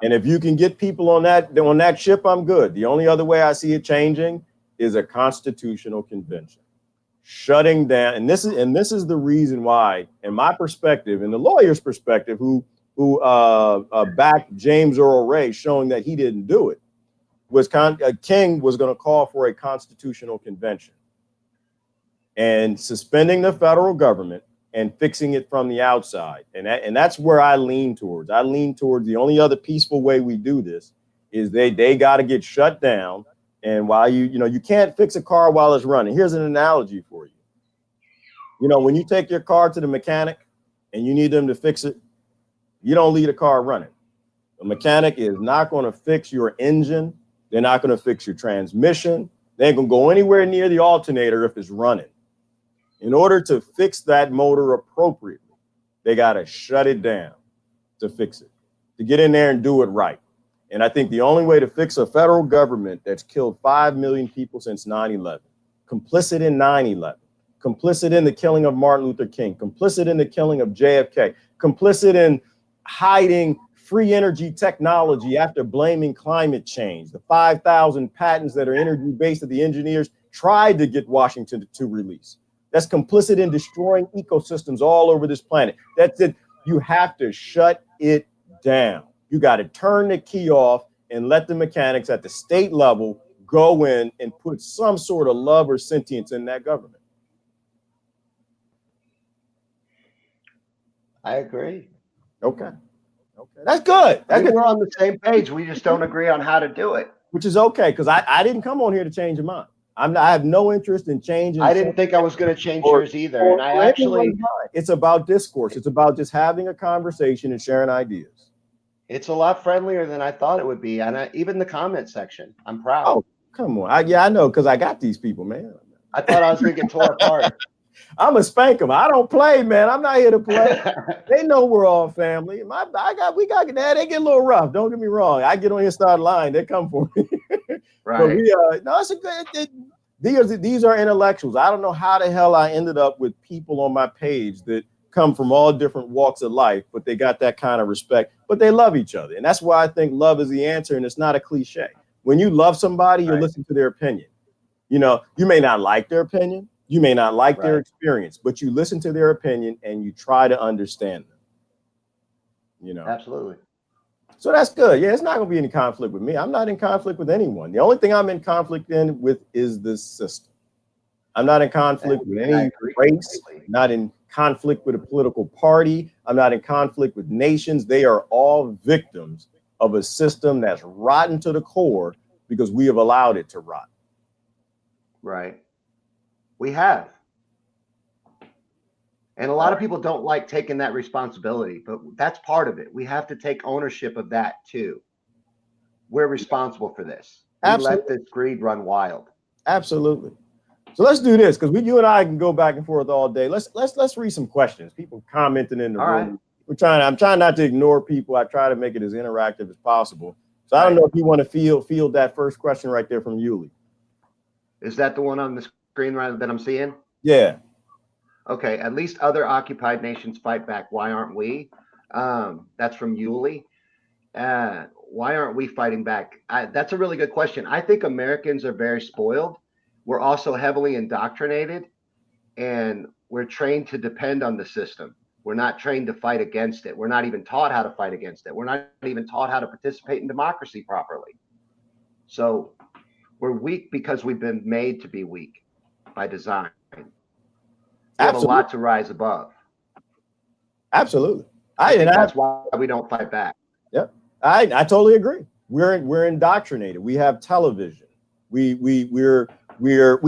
if you can get people on that ship, I'm good. The only other way I see it changing is a constitutional convention shutting down. And this is the reason why, in my perspective, and the lawyer's perspective, who backed James Earl Ray, showing that he didn't do it, was King was going to call for a constitutional convention and suspending the federal government and fixing it from the outside. And that's where I lean towards. I lean towards the only other peaceful way we do this is they got to get shut down. And while you can't fix a car while it's running. Here's an analogy for you. You know, when you take your car to the mechanic and you need them to fix it, you don't leave the car running. The mechanic is not going to fix your engine. They're not going to fix your transmission. They ain't going to go anywhere near the alternator if it's running. In order to fix that motor appropriately, they got to shut it down to fix it, to get in there and do it right. And I think the only way to fix a federal government that's killed 5 million people since 9/11, complicit in 9/11, complicit in the killing of Martin Luther King, complicit in the killing of JFK, complicit in hiding free energy technology after blaming climate change, the 5,000 patents that are energy based that the engineers tried to get Washington to release. That's complicit in destroying ecosystems all over this planet. That's it. You have to shut it down. You got to turn the key off and let the mechanics at the state level go in and put some sort of love or sentience in that government. I agree. Okay. Okay. That's good. I mean, we're on the same page. We just don't agree on how to do it. Which is okay, because I didn't come on here to change your mind. I have no interest in changing. I didn't think I was going to change yours either. And I actually, it's about discourse. It's about just having a conversation and sharing ideas. It's a lot friendlier than I thought it would be. And even the comment section, I'm proud. Oh, come on. I know, because I got these people, man. I thought I was going to get tore apart. I'm going to spank them. I don't play, man. I'm not here to play. They know we're all family. They get a little rough. Don't get me wrong. I get on here, start lying. They come for me. Right. But no, it's a good, these are intellectuals. I don't know how the hell I ended up with people on my page that come from all different walks of life, but they got that kind of respect, but they love each other. And that's why I think love is the answer. And it's not a cliche. When you love somebody, you listen to their opinion. You know, you may not like their opinion. You may not like their experience, but you listen to their opinion and you try to understand them. You know, absolutely. So that's good. Yeah, it's not going to be any conflict with me. I'm not in conflict with anyone. The only thing I'm in conflict with is the system. I'm not in conflict with any race, not in conflict with a political party. I'm not in conflict with nations. They are all victims of a system that's rotten to the core because we have allowed it to rot. Right. We have. And a lot of people don't like taking that responsibility, but that's part of it. We have to take ownership of that too. We're responsible for this. We let this greed run wild. Absolutely. So let's do this, because you and I can go back and forth all day. Let's read some questions. People commenting in the room. Right. I'm trying not to ignore people. I try to make it as interactive as possible. So I don't know if you want to field that first question right there from Yuli. Is that the one on the screen that I'm seeing? Yeah. Okay. At least other occupied nations fight back. Why aren't we? That's from Yuli. Why aren't we fighting back? That's a really good question. I think Americans are very spoiled. We're also heavily indoctrinated, and we're trained to depend on the system. We're not trained to fight against it. We're not even taught how to fight against it. We're not even taught how to participate in democracy properly. So we're weak because we've been made to be weak by design. We have a lot to rise above. Absolutely. I think that's why we don't fight back. Yep. I totally agree. We're indoctrinated. We have television. We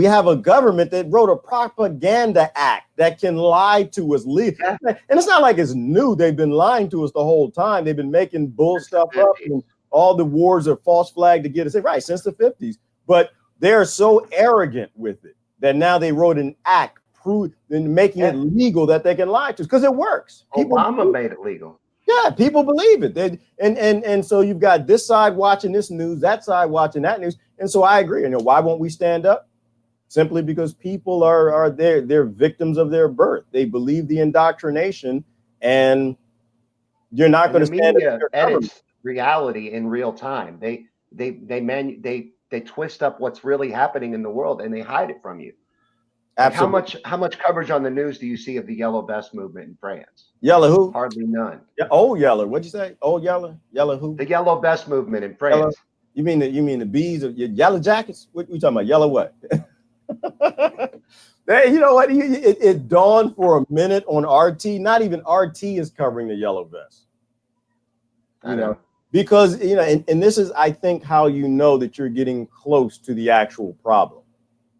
have a government that wrote a propaganda act that can lie to us. Yeah. And it's not like it's new. They've been lying to us the whole time. They've been making bull stuff up, and all the wars are false flag to get us right since the 50s. But they're so arrogant with it that now they wrote an act making it legal that they can lie to us, because it works. Obama made it legal. Yeah, people believe it. And so you've got this side watching this news, that side watching that news. And so I agree. You know, why won't we stand up? Simply because people are they're victims of their birth. They believe the indoctrination, and you're not going to stand up. Edits reality in real time. They twist up what's really happening in the world, and they hide it from you. Like how much coverage on the news do you see of the Yellow Vest movement in France? Yellow who? Hardly none. Yeah, old Yeller. What'd you say? Old Yeller? Yellow who? The Yellow Vest movement in France. Yellow? You mean the bees of your yellow jackets? What are you talking about? Yellow what? You know what? It dawned for a minute on RT. Not even RT is covering the Yellow Vest. You know, because and this is, I think, how you know that you're getting close to the actual problem.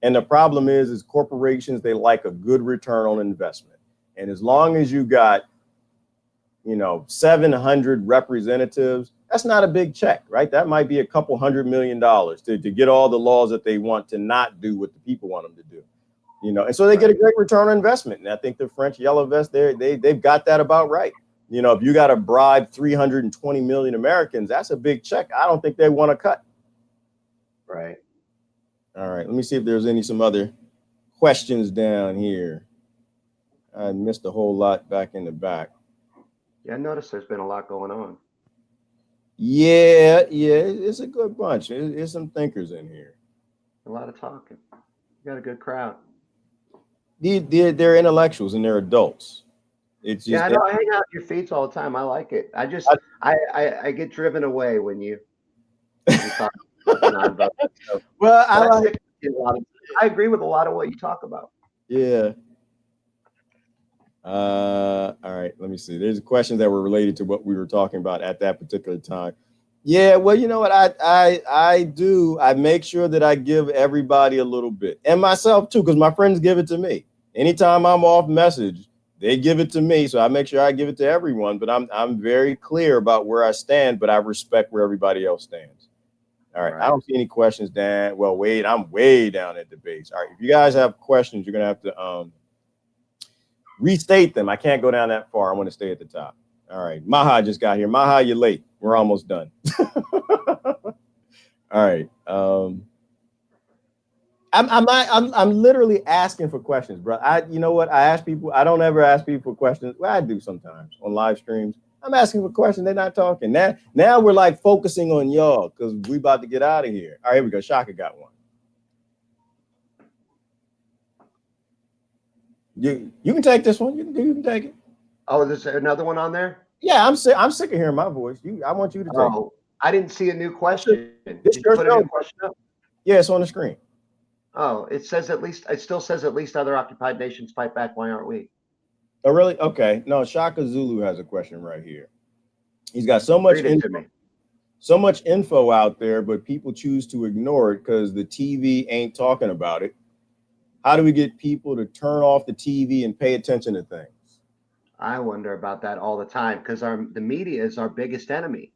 And the problem is corporations, they like a good return on investment. And as long as you got, 700 representatives, that's not a big check, right? That might be a couple $100 million to get all the laws that they want to not do what the people want them to do. And so they get a great return on investment. And I think the French yellow vest, they've got that about right. If you got to bribe 320 million Americans, that's a big check. I don't think they want to cut. Right. All right. Let me see if there's some other questions down here. I missed a whole lot back in the back. Yeah, I noticed there's been a lot going on. Yeah, it's a good bunch. There's some thinkers in here. A lot of talking. You got a good crowd. They're intellectuals and they're adults. It's just, I know. I hang out your feeds all the time. I like it. I get driven away when you talk about so, well, I agree with a lot of what you talk about. Yeah. All right. Let me see. There's questions that were related to what we were talking about at that particular time. Yeah. Well, you know what I do. I make sure that I give everybody a little bit, and myself too, because my friends give it to me. Anytime I'm off message, they give it to me. So I make sure I give it to everyone. But I'm very clear about where I stand, but I respect where everybody else stands. All right. I don't see any questions, Dan. Well, wait, I'm way down at the base. All right. If you guys have questions, you're gonna have to restate them. I can't go down that far. I want to stay at the top. All right. Maha just got here. Maha, you're late. We're almost done. All right. I'm literally asking for questions, bro. You know what? I ask people. I don't ever ask people for questions. Well, I do sometimes on live streams. I'm asking for questions. They're not talking. Now we're like focusing on y'all because we about to get out of here. All right, here we go. Shaka got one. You can take this one. You can take it. Oh, is there another one on there? Yeah, I'm sick of hearing my voice. I want you to take it. I didn't see a new question. Did you put a new question up? Yeah, it's on the screen. Oh, it still says at least other occupied nations fight back. Why aren't we? Oh, really? Okay. No, Shaka Zulu has a question right here. He's got so much info out there, but people choose to ignore it because the TV ain't talking about it. How do we get people to turn off the TV and pay attention to things? I wonder about that all the time because the media is our biggest enemy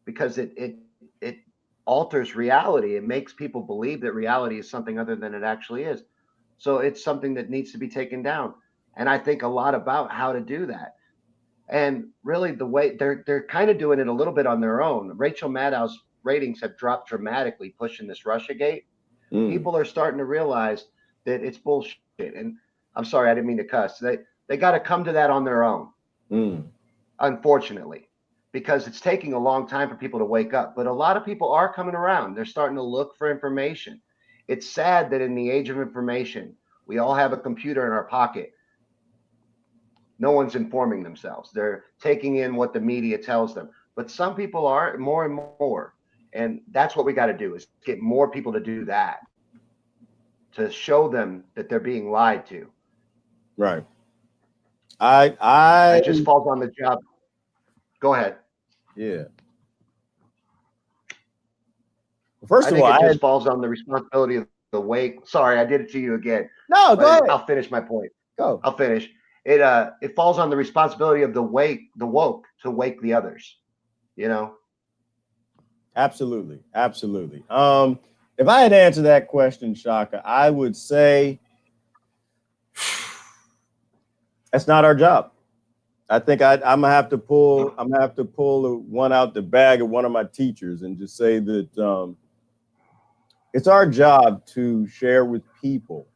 because it alters reality. It makes people believe that reality is something other than it actually is. So it's something that needs to be taken down. And I think a lot about how to do that. And really the way they're kind of doing it a little bit on their own. Rachel Maddow's ratings have dropped dramatically pushing this Russiagate. People are starting to realize that it's bullshit. And I'm sorry, I didn't mean to cuss. They got to come to that on their own, unfortunately, because it's taking a long time for people to wake up. But a lot of people are coming around. They're starting to look for information. It's sad that in the age of information, we all have a computer in our pocket. No one's informing themselves. They're taking in what the media tells them. But some people are more and more. And that's what we got to do is get more people to do that, to show them that they're being lied to. Right. It just falls on the job. Go ahead. Yeah. First of all, it just falls on the responsibility of the wake. Sorry, I did it to you again. No, go ahead. I'll finish my point. Go. I'll finish. It falls on the responsibility of the woke to wake the others. Absolutely. If I had to answer that question, Shaka, I would say that's not our job. I think I'm gonna have to pull one out the bag of one of my teachers and just say that it's our job to share with people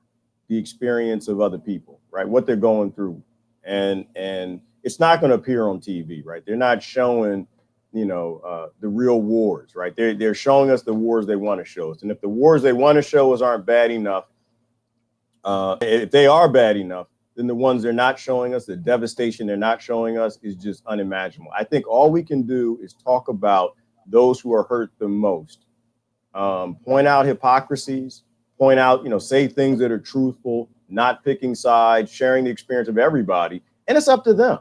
the experience of other people, right? What they're going through, and it's not going to appear on TV, right? They're not showing, the real wars, right? They're showing us the wars they want to show us, and if the wars they want to show us aren't bad enough, if they are bad enough, then the ones they're not showing us, the devastation they're not showing us, is just unimaginable. I think all we can do is talk about those who are hurt the most, point out hypocrisies, point out, say things that are truthful, not picking sides, sharing the experience of everybody. And it's up to them,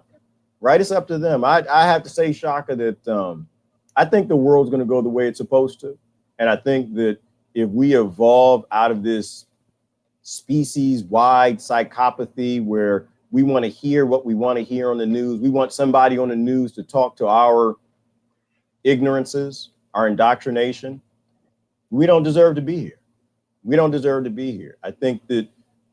right? It's up to them. I have to say, Shaka, that I think the world's going to go the way it's supposed to. And I think that if we evolve out of this species-wide psychopathy where we want to hear what we want to hear on the news. We want somebody on the news to talk to our ignorances, our indoctrination. We don't deserve to be here. We don't deserve to be here. I think that,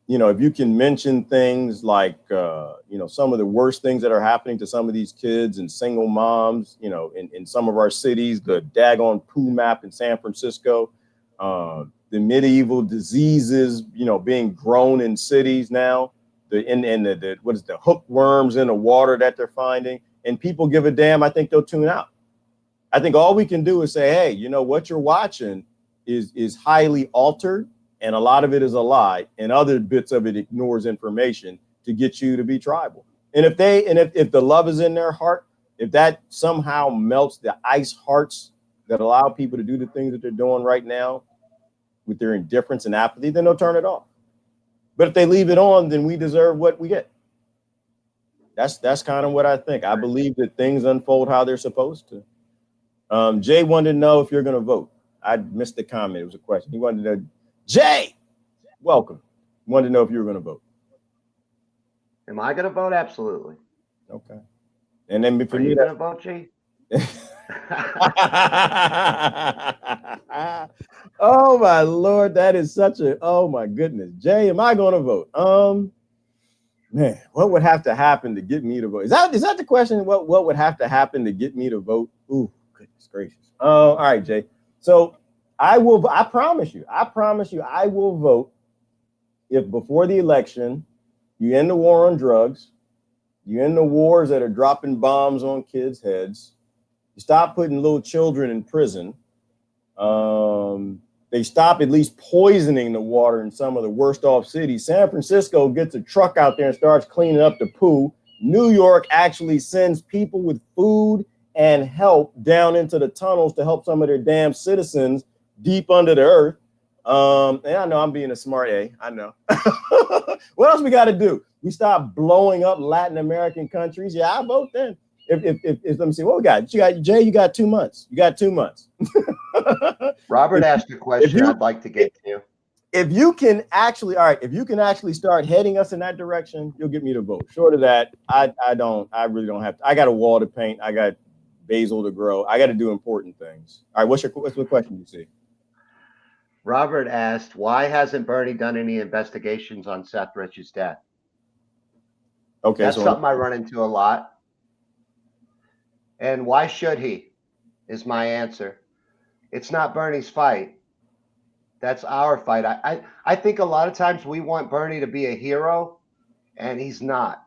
you know, if you can mention things like, you know, some of the worst things that are happening to some of these kids and single moms, you know, in some of our cities, the daggone poo map in San Francisco, the medieval diseases, you know, being grown in cities now, the what is the hookworms in the water that they're finding, and people give a damn, I think they'll tune out. I think all we can do is say, hey, you know, what you're watching is highly altered, and a lot of it is a lie, and other bits of it ignores information to get you to be tribal. And if the love is in their heart, if that somehow melts the ice hearts that allow people to do the things that they're doing right now with their indifference and apathy, then they'll turn it off. But if they leave it on, then we deserve what we get. That's kind of what I think. I believe that things unfold how they're supposed to. Jay wanted to know if you're going to vote. I missed the comment. It was a question. He wanted to know, Jay, welcome. Wanted to know if you were going to vote. Am I going to vote? Absolutely. Okay. And then for me, you going to vote, G? Oh my Lord, that is such a, oh my goodness. Jay, am I going to vote? Man, what would have to happen to get me to vote? Is that the question? What would have to happen to get me to vote? Ooh, goodness gracious. All right, Jay. So I promise you, I will vote if before the election, you end the war on drugs, you end the wars that are dropping bombs on kids' heads, you stop putting little children in prison, they stop at least poisoning the water in some of the worst off cities. San Francisco gets a truck out there and starts cleaning up the poo. New York actually sends people with food and help down into the tunnels to help some of their damn citizens deep under the earth. And I know I'm being a smart A. I know. What else we got to do? We stop blowing up Latin American countries. Yeah, I vote then. If let me see what we got. Jay, you got 2 months. You got 2 months. Robert asked a question I'd like to get to. If you can actually, all right, if you can actually start heading us in that direction, you'll get me to vote. Short of that, I really don't have to. I got a wall to paint. I got basil to grow. I got to do important things. All right, what's the question you see? Robert asked, why hasn't Bernie done any investigations on Seth Rich's death? Okay, that's something I run into a lot. And why should he, is my answer. It's not Bernie's fight. That's our fight. I think a lot of times we want Bernie to be a hero, and he's not.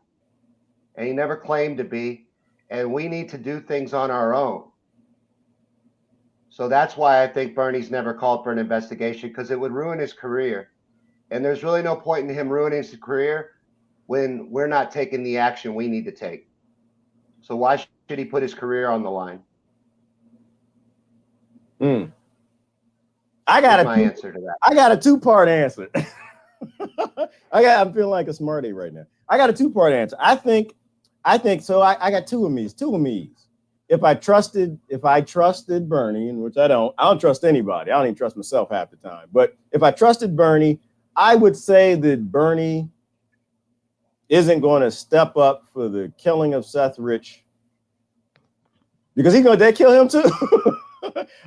And he never claimed to be. And we need to do things on our own. So that's why I think Bernie's never called for an investigation, because it would ruin his career. And there's really no point in him ruining his career when we're not taking the action we need to take. So why should he put his career on the line? I got my answer to that. I got a two-part answer. I'm feeling like a smarty right now. I got a two-part answer. I think so. I got two of me's. If I trusted Bernie, and which I don't trust anybody. I don't even trust myself half the time. But if I trusted Bernie, I would say that Bernie isn't going to step up for the killing of Seth Rich, because they kill him too.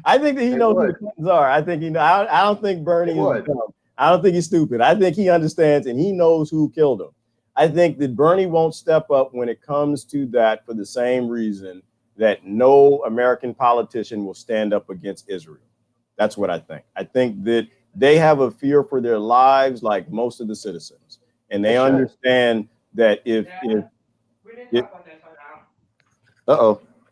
I think that he knows who the Clintons are. I think I don't think Bernie is dumb. I don't think he's stupid. I think he understands and he knows who killed him. I think that Bernie won't step up when it comes to that, for the same reason that no American politician will stand up against Israel. That's what I think. I think that they have a fear for their lives, like most of the citizens, and they understand that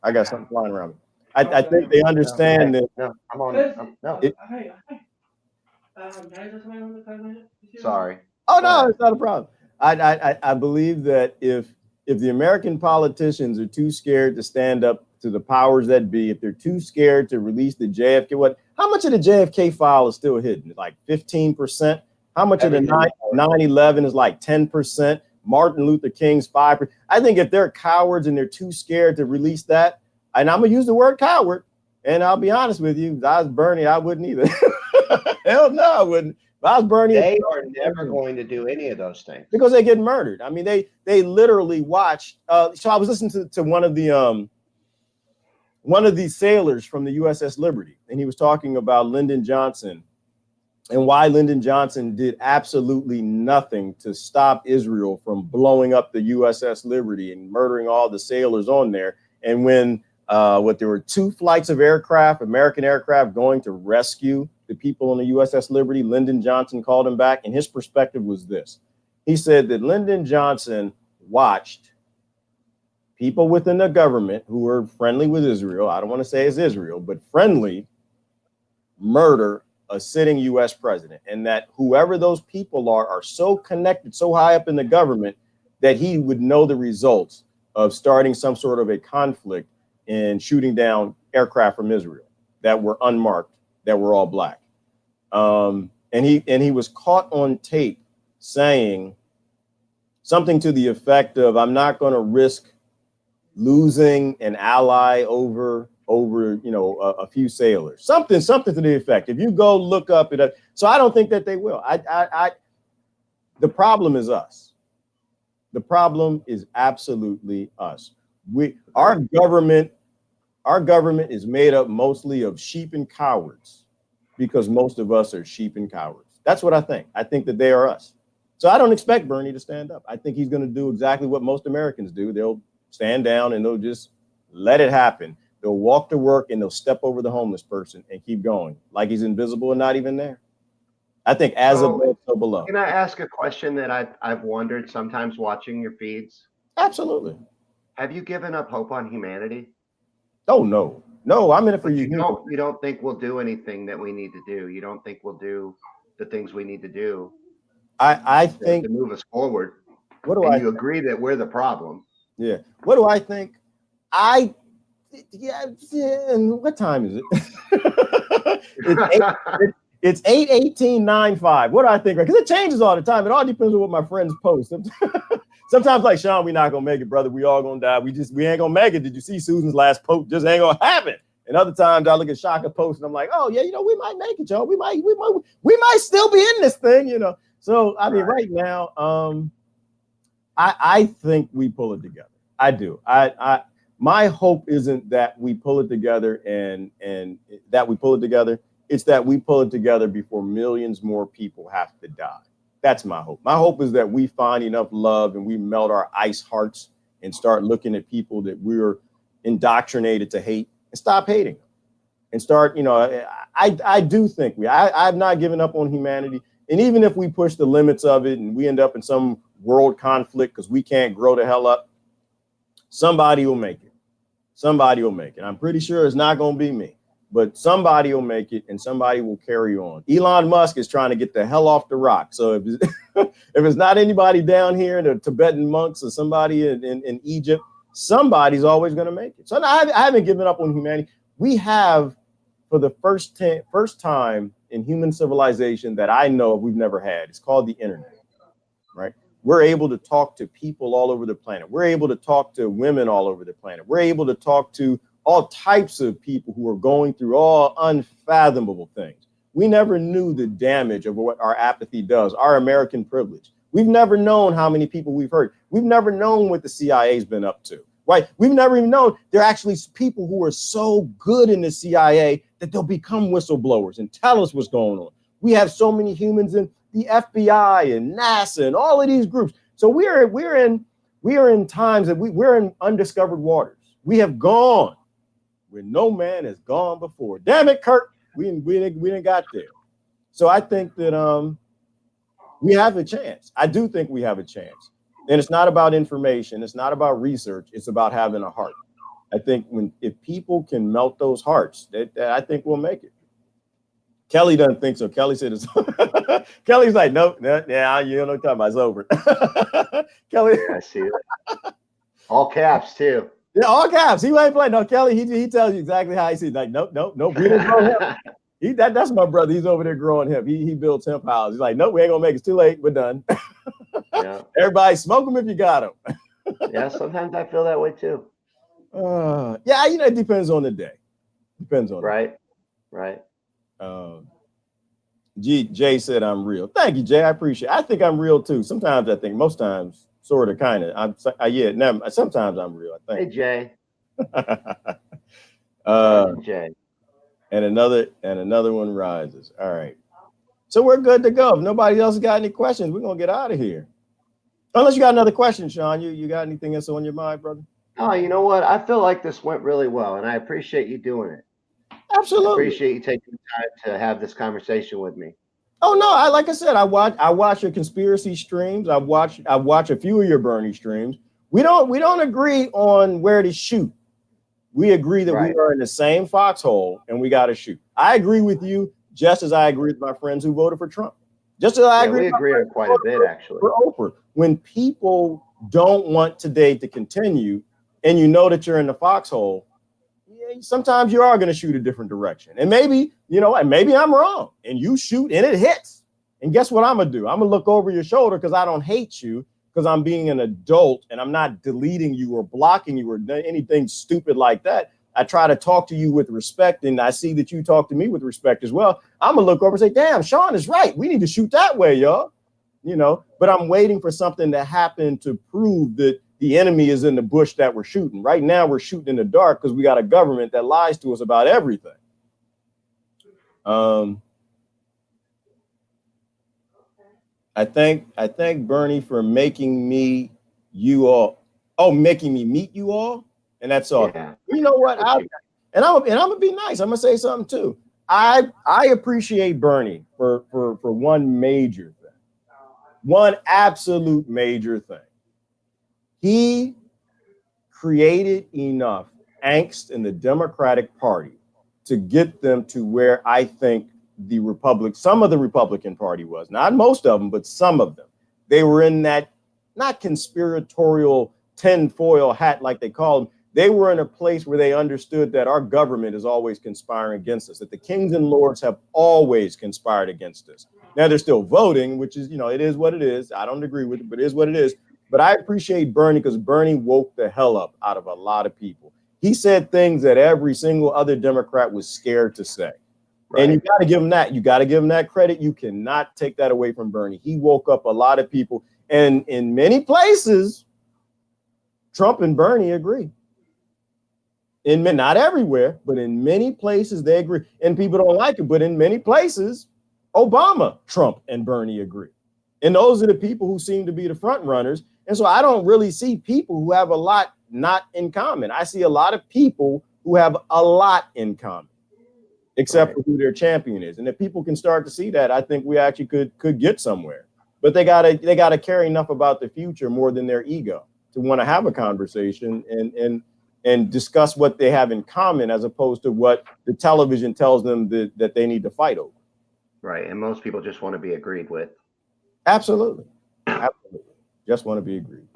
I got something flying around me. I think they understand that. No, I'm on it. No. Sorry. Oh no, it's not a problem. I believe that if the American politicians are too scared to stand up to the powers that be, if they're too scared to release the JFK, how much of the JFK file is still hidden? Like 15%. How much of the 9/11 is like 10%? Martin Luther King's 5%. I think if they're cowards and they're too scared to release that, and I'm gonna use the word coward, and I'll be honest with you, if I was Bernie, I wouldn't either. Hell no, I wouldn't. If I was Bernie, they are never going to do any of those things because they get murdered. I mean, they literally watch. So I was listening to one of the sailors from the USS Liberty, and he was talking about Lyndon Johnson and why Lyndon Johnson did absolutely nothing to stop Israel from blowing up the USS Liberty and murdering all the sailors on there. And when there were 2 flights of aircraft, American aircraft, going to rescue the people on the USS Liberty, Lyndon Johnson called him back, and his perspective was this. He said that Lyndon Johnson watched people within the government who were friendly with Israel, I don't want to say it's Israel, but friendly, murder a sitting U.S. president, and that whoever those people are so connected, so high up in the government, that he would know the results of starting some sort of a conflict and shooting down aircraft from Israel that were unmarked, that were all black. And he was caught on tape saying something to the effect of, "I'm not going to risk losing an ally over a few sailors," something to the effect. If you go look up it, so I don't think that they will. The problem is us. The problem is absolutely us. Our government is made up mostly of sheep and cowards, because most of us are sheep and cowards. That's what I think. I think that they are us. So I don't expect Bernie to stand up. I think he's going to do exactly what most Americans do. They'll stand down and they'll just let it happen. They'll walk to work and they'll step over the homeless person and keep going like he's invisible and not even there. I think as above, so below. Can I ask a question that I've wondered sometimes watching your feeds? Absolutely. Have you given up hope on humanity? Oh, no, I'm in it for you. You don't think we'll do anything that we need to do? You don't think we'll do the things we need to do? I think to move us forward. You agree that we're the problem? Yeah. What do I think? What time is it? It's 8:18:95. What do I think? Because it changes all the time. It all depends on what my friends post. Sometimes, like, Shawn, we're not gonna make it, brother. We all gonna die. We ain't gonna make it. Did you see Susan's last post? Just ain't gonna happen. And other times I look at Shaka post and I'm like, oh yeah, we might make it, y'all. We might still be in this thing, So I mean, right now, I think we pull it together. I do. My hope isn't that we pull it together and that we pull it together. It's that we pull it together before millions more people have to die. That's my hope. My hope is that we find enough love and we melt our ice hearts and start looking at people that we're indoctrinated to hate and stop hating them and start, I do think I've not given up on humanity. And even if we push the limits of it and we end up in some world conflict because we can't grow the hell up, somebody will make it. Somebody will make it. I'm pretty sure it's not going to be me, but somebody will make it and somebody will carry on. Elon Musk is trying to get the hell off the rock. So if it's not anybody down here, the Tibetan monks or somebody in Egypt, somebody's always going to make it. So I haven't given up on humanity. We have, for the first time in human civilization that I know of, we've never had. It's called the internet, right? We're able to talk to people all over the planet. We're able to talk to women all over the planet. We're able to talk to all types of people who are going through all unfathomable things. We never knew the damage of what our apathy does, our American privilege. We've never known how many people we've hurt. We've never known what the CIA's been up to, right? We've never even known there are actually people who are so good in the CIA that they'll become whistleblowers and tell us what's going on. We have so many humans in the FBI and NASA and all of these groups. So we are in times that we're in undiscovered waters. We have gone where no man has gone before. Damn it, Kurt, we didn't got there. So I think that we have a chance. I do think we have a chance. And it's not about information. It's not about research. It's about having a heart. I think if people can melt those hearts, that I think we'll make it. Kelly doesn't think so. Kelly said it's Kelly's like, nope, yeah, you don't know what I'm talking about. It's over. Kelly. Yeah, I see it. All caps too. Yeah, all caps. He ain't playing. No, Kelly, he tells you exactly how he sees. Like, nope. We didn't grow him. That's my brother. He's over there growing hemp. He builds hemp houses. He's like, nope, we ain't gonna make it. It's too late. We're done. Yeah. Everybody smoke them if you got them. Yeah, sometimes I feel that way too. Yeah, it depends on the day. Depends on right. Jay said I'm real. Thank you, Jay. I appreciate it. I think I'm real too. Sometimes I think, most times, sort of, kind of. Yeah, never, sometimes I'm real, I think. Hey, Jay. Jay. And another one rises. All right. So we're good to go. If nobody else got any questions, we're gonna get out of here. Unless you got another question, Shawn. You got anything else on your mind, brother? Oh, you know what? I feel like this went really well, and I appreciate you doing it. Absolutely. I appreciate you taking the time to have this conversation with me. Oh no, like I said, I watch your conspiracy streams. I watch a few of your Bernie streams. We don't agree on where to shoot. We agree that we are in the same foxhole and we got to shoot. I agree with you just as I agree with my friends who voted for Trump. Just as I agree. We agree on quite a bit, actually. For Oprah, when people don't want today to continue, and you know that you're in the foxhole, sometimes you are going to shoot a different direction. And maybe, and maybe I'm wrong, and you shoot and it hits. And guess what I'm going to do? I'm going to look over your shoulder because I don't hate you, because I'm being an adult and I'm not deleting you or blocking you or anything stupid like that. I try to talk to you with respect, and I see that you talk to me with respect as well. I'm going to look over and say, damn, Shawn is right. We need to shoot that way, y'all. But I'm waiting for something to happen to prove that the enemy is in the bush that we're shooting. Right now, we're shooting in the dark because we got a government that lies to us about everything. I thank Bernie for making me making me meet you all, and that's all. Yeah. You know what? I'm gonna be nice. I'm gonna say something too. I appreciate Bernie for one major thing, one absolute major thing. He created enough angst in the Democratic Party to get them to where I think some of the Republican Party was, not most of them, but some of them. They were in that, not conspiratorial tinfoil hat like they call them. They were in a place where they understood that our government is always conspiring against us, that the kings and lords have always conspired against us. Now they're still voting, which is, it is what it is. I don't agree with it, but it is what it is. But I appreciate Bernie because Bernie woke the hell up out of a lot of people. He said things that every single other Democrat was scared to say. Right. And you got to give him that. You got to give him that credit. You cannot take that away from Bernie. He woke up a lot of people. And in many places, Trump and Bernie agree. Not everywhere, but in many places they agree. And people don't like it. But in many places, Obama, Trump, and Bernie agree. And those are the people who seem to be the front runners. And so I don't really see people who have a lot not in common. I see a lot of people who have a lot in common, except for who their champion is. And if people can start to see that, I think we actually could get somewhere. But they gotta care enough about the future more than their ego to want to have a conversation and discuss what they have in common, as opposed to what the television tells them that they need to fight over. Right. And most people just want to be agreed with. Absolutely. Just want to be agreed.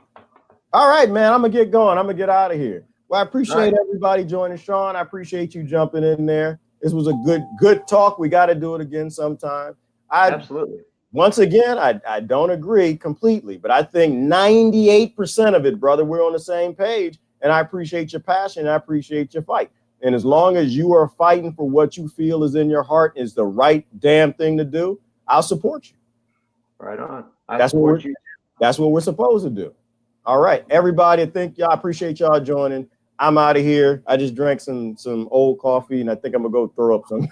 All right, man, I'm going to get going. I'm going to get out of here. Well, I appreciate everybody joining, Shawn. I appreciate you jumping in there. This was a good talk. We got to do it again sometime. Absolutely. Once again, I don't agree completely, but I think 98% of it, brother, we're on the same page. And I appreciate your passion. I appreciate your fight. And as long as you are fighting for what you feel is in your heart is the right damn thing to do, I'll support you. Right on. That's what we're supposed to do. All right, everybody. I appreciate y'all joining. I'm out of here. I just drank some old coffee, and I think I'm gonna go throw up some.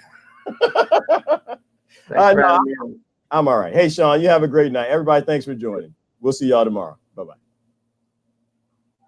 I'm all right. Hey, Shawn, you have a great night. Everybody, thanks for joining. We'll see y'all tomorrow. Bye-bye.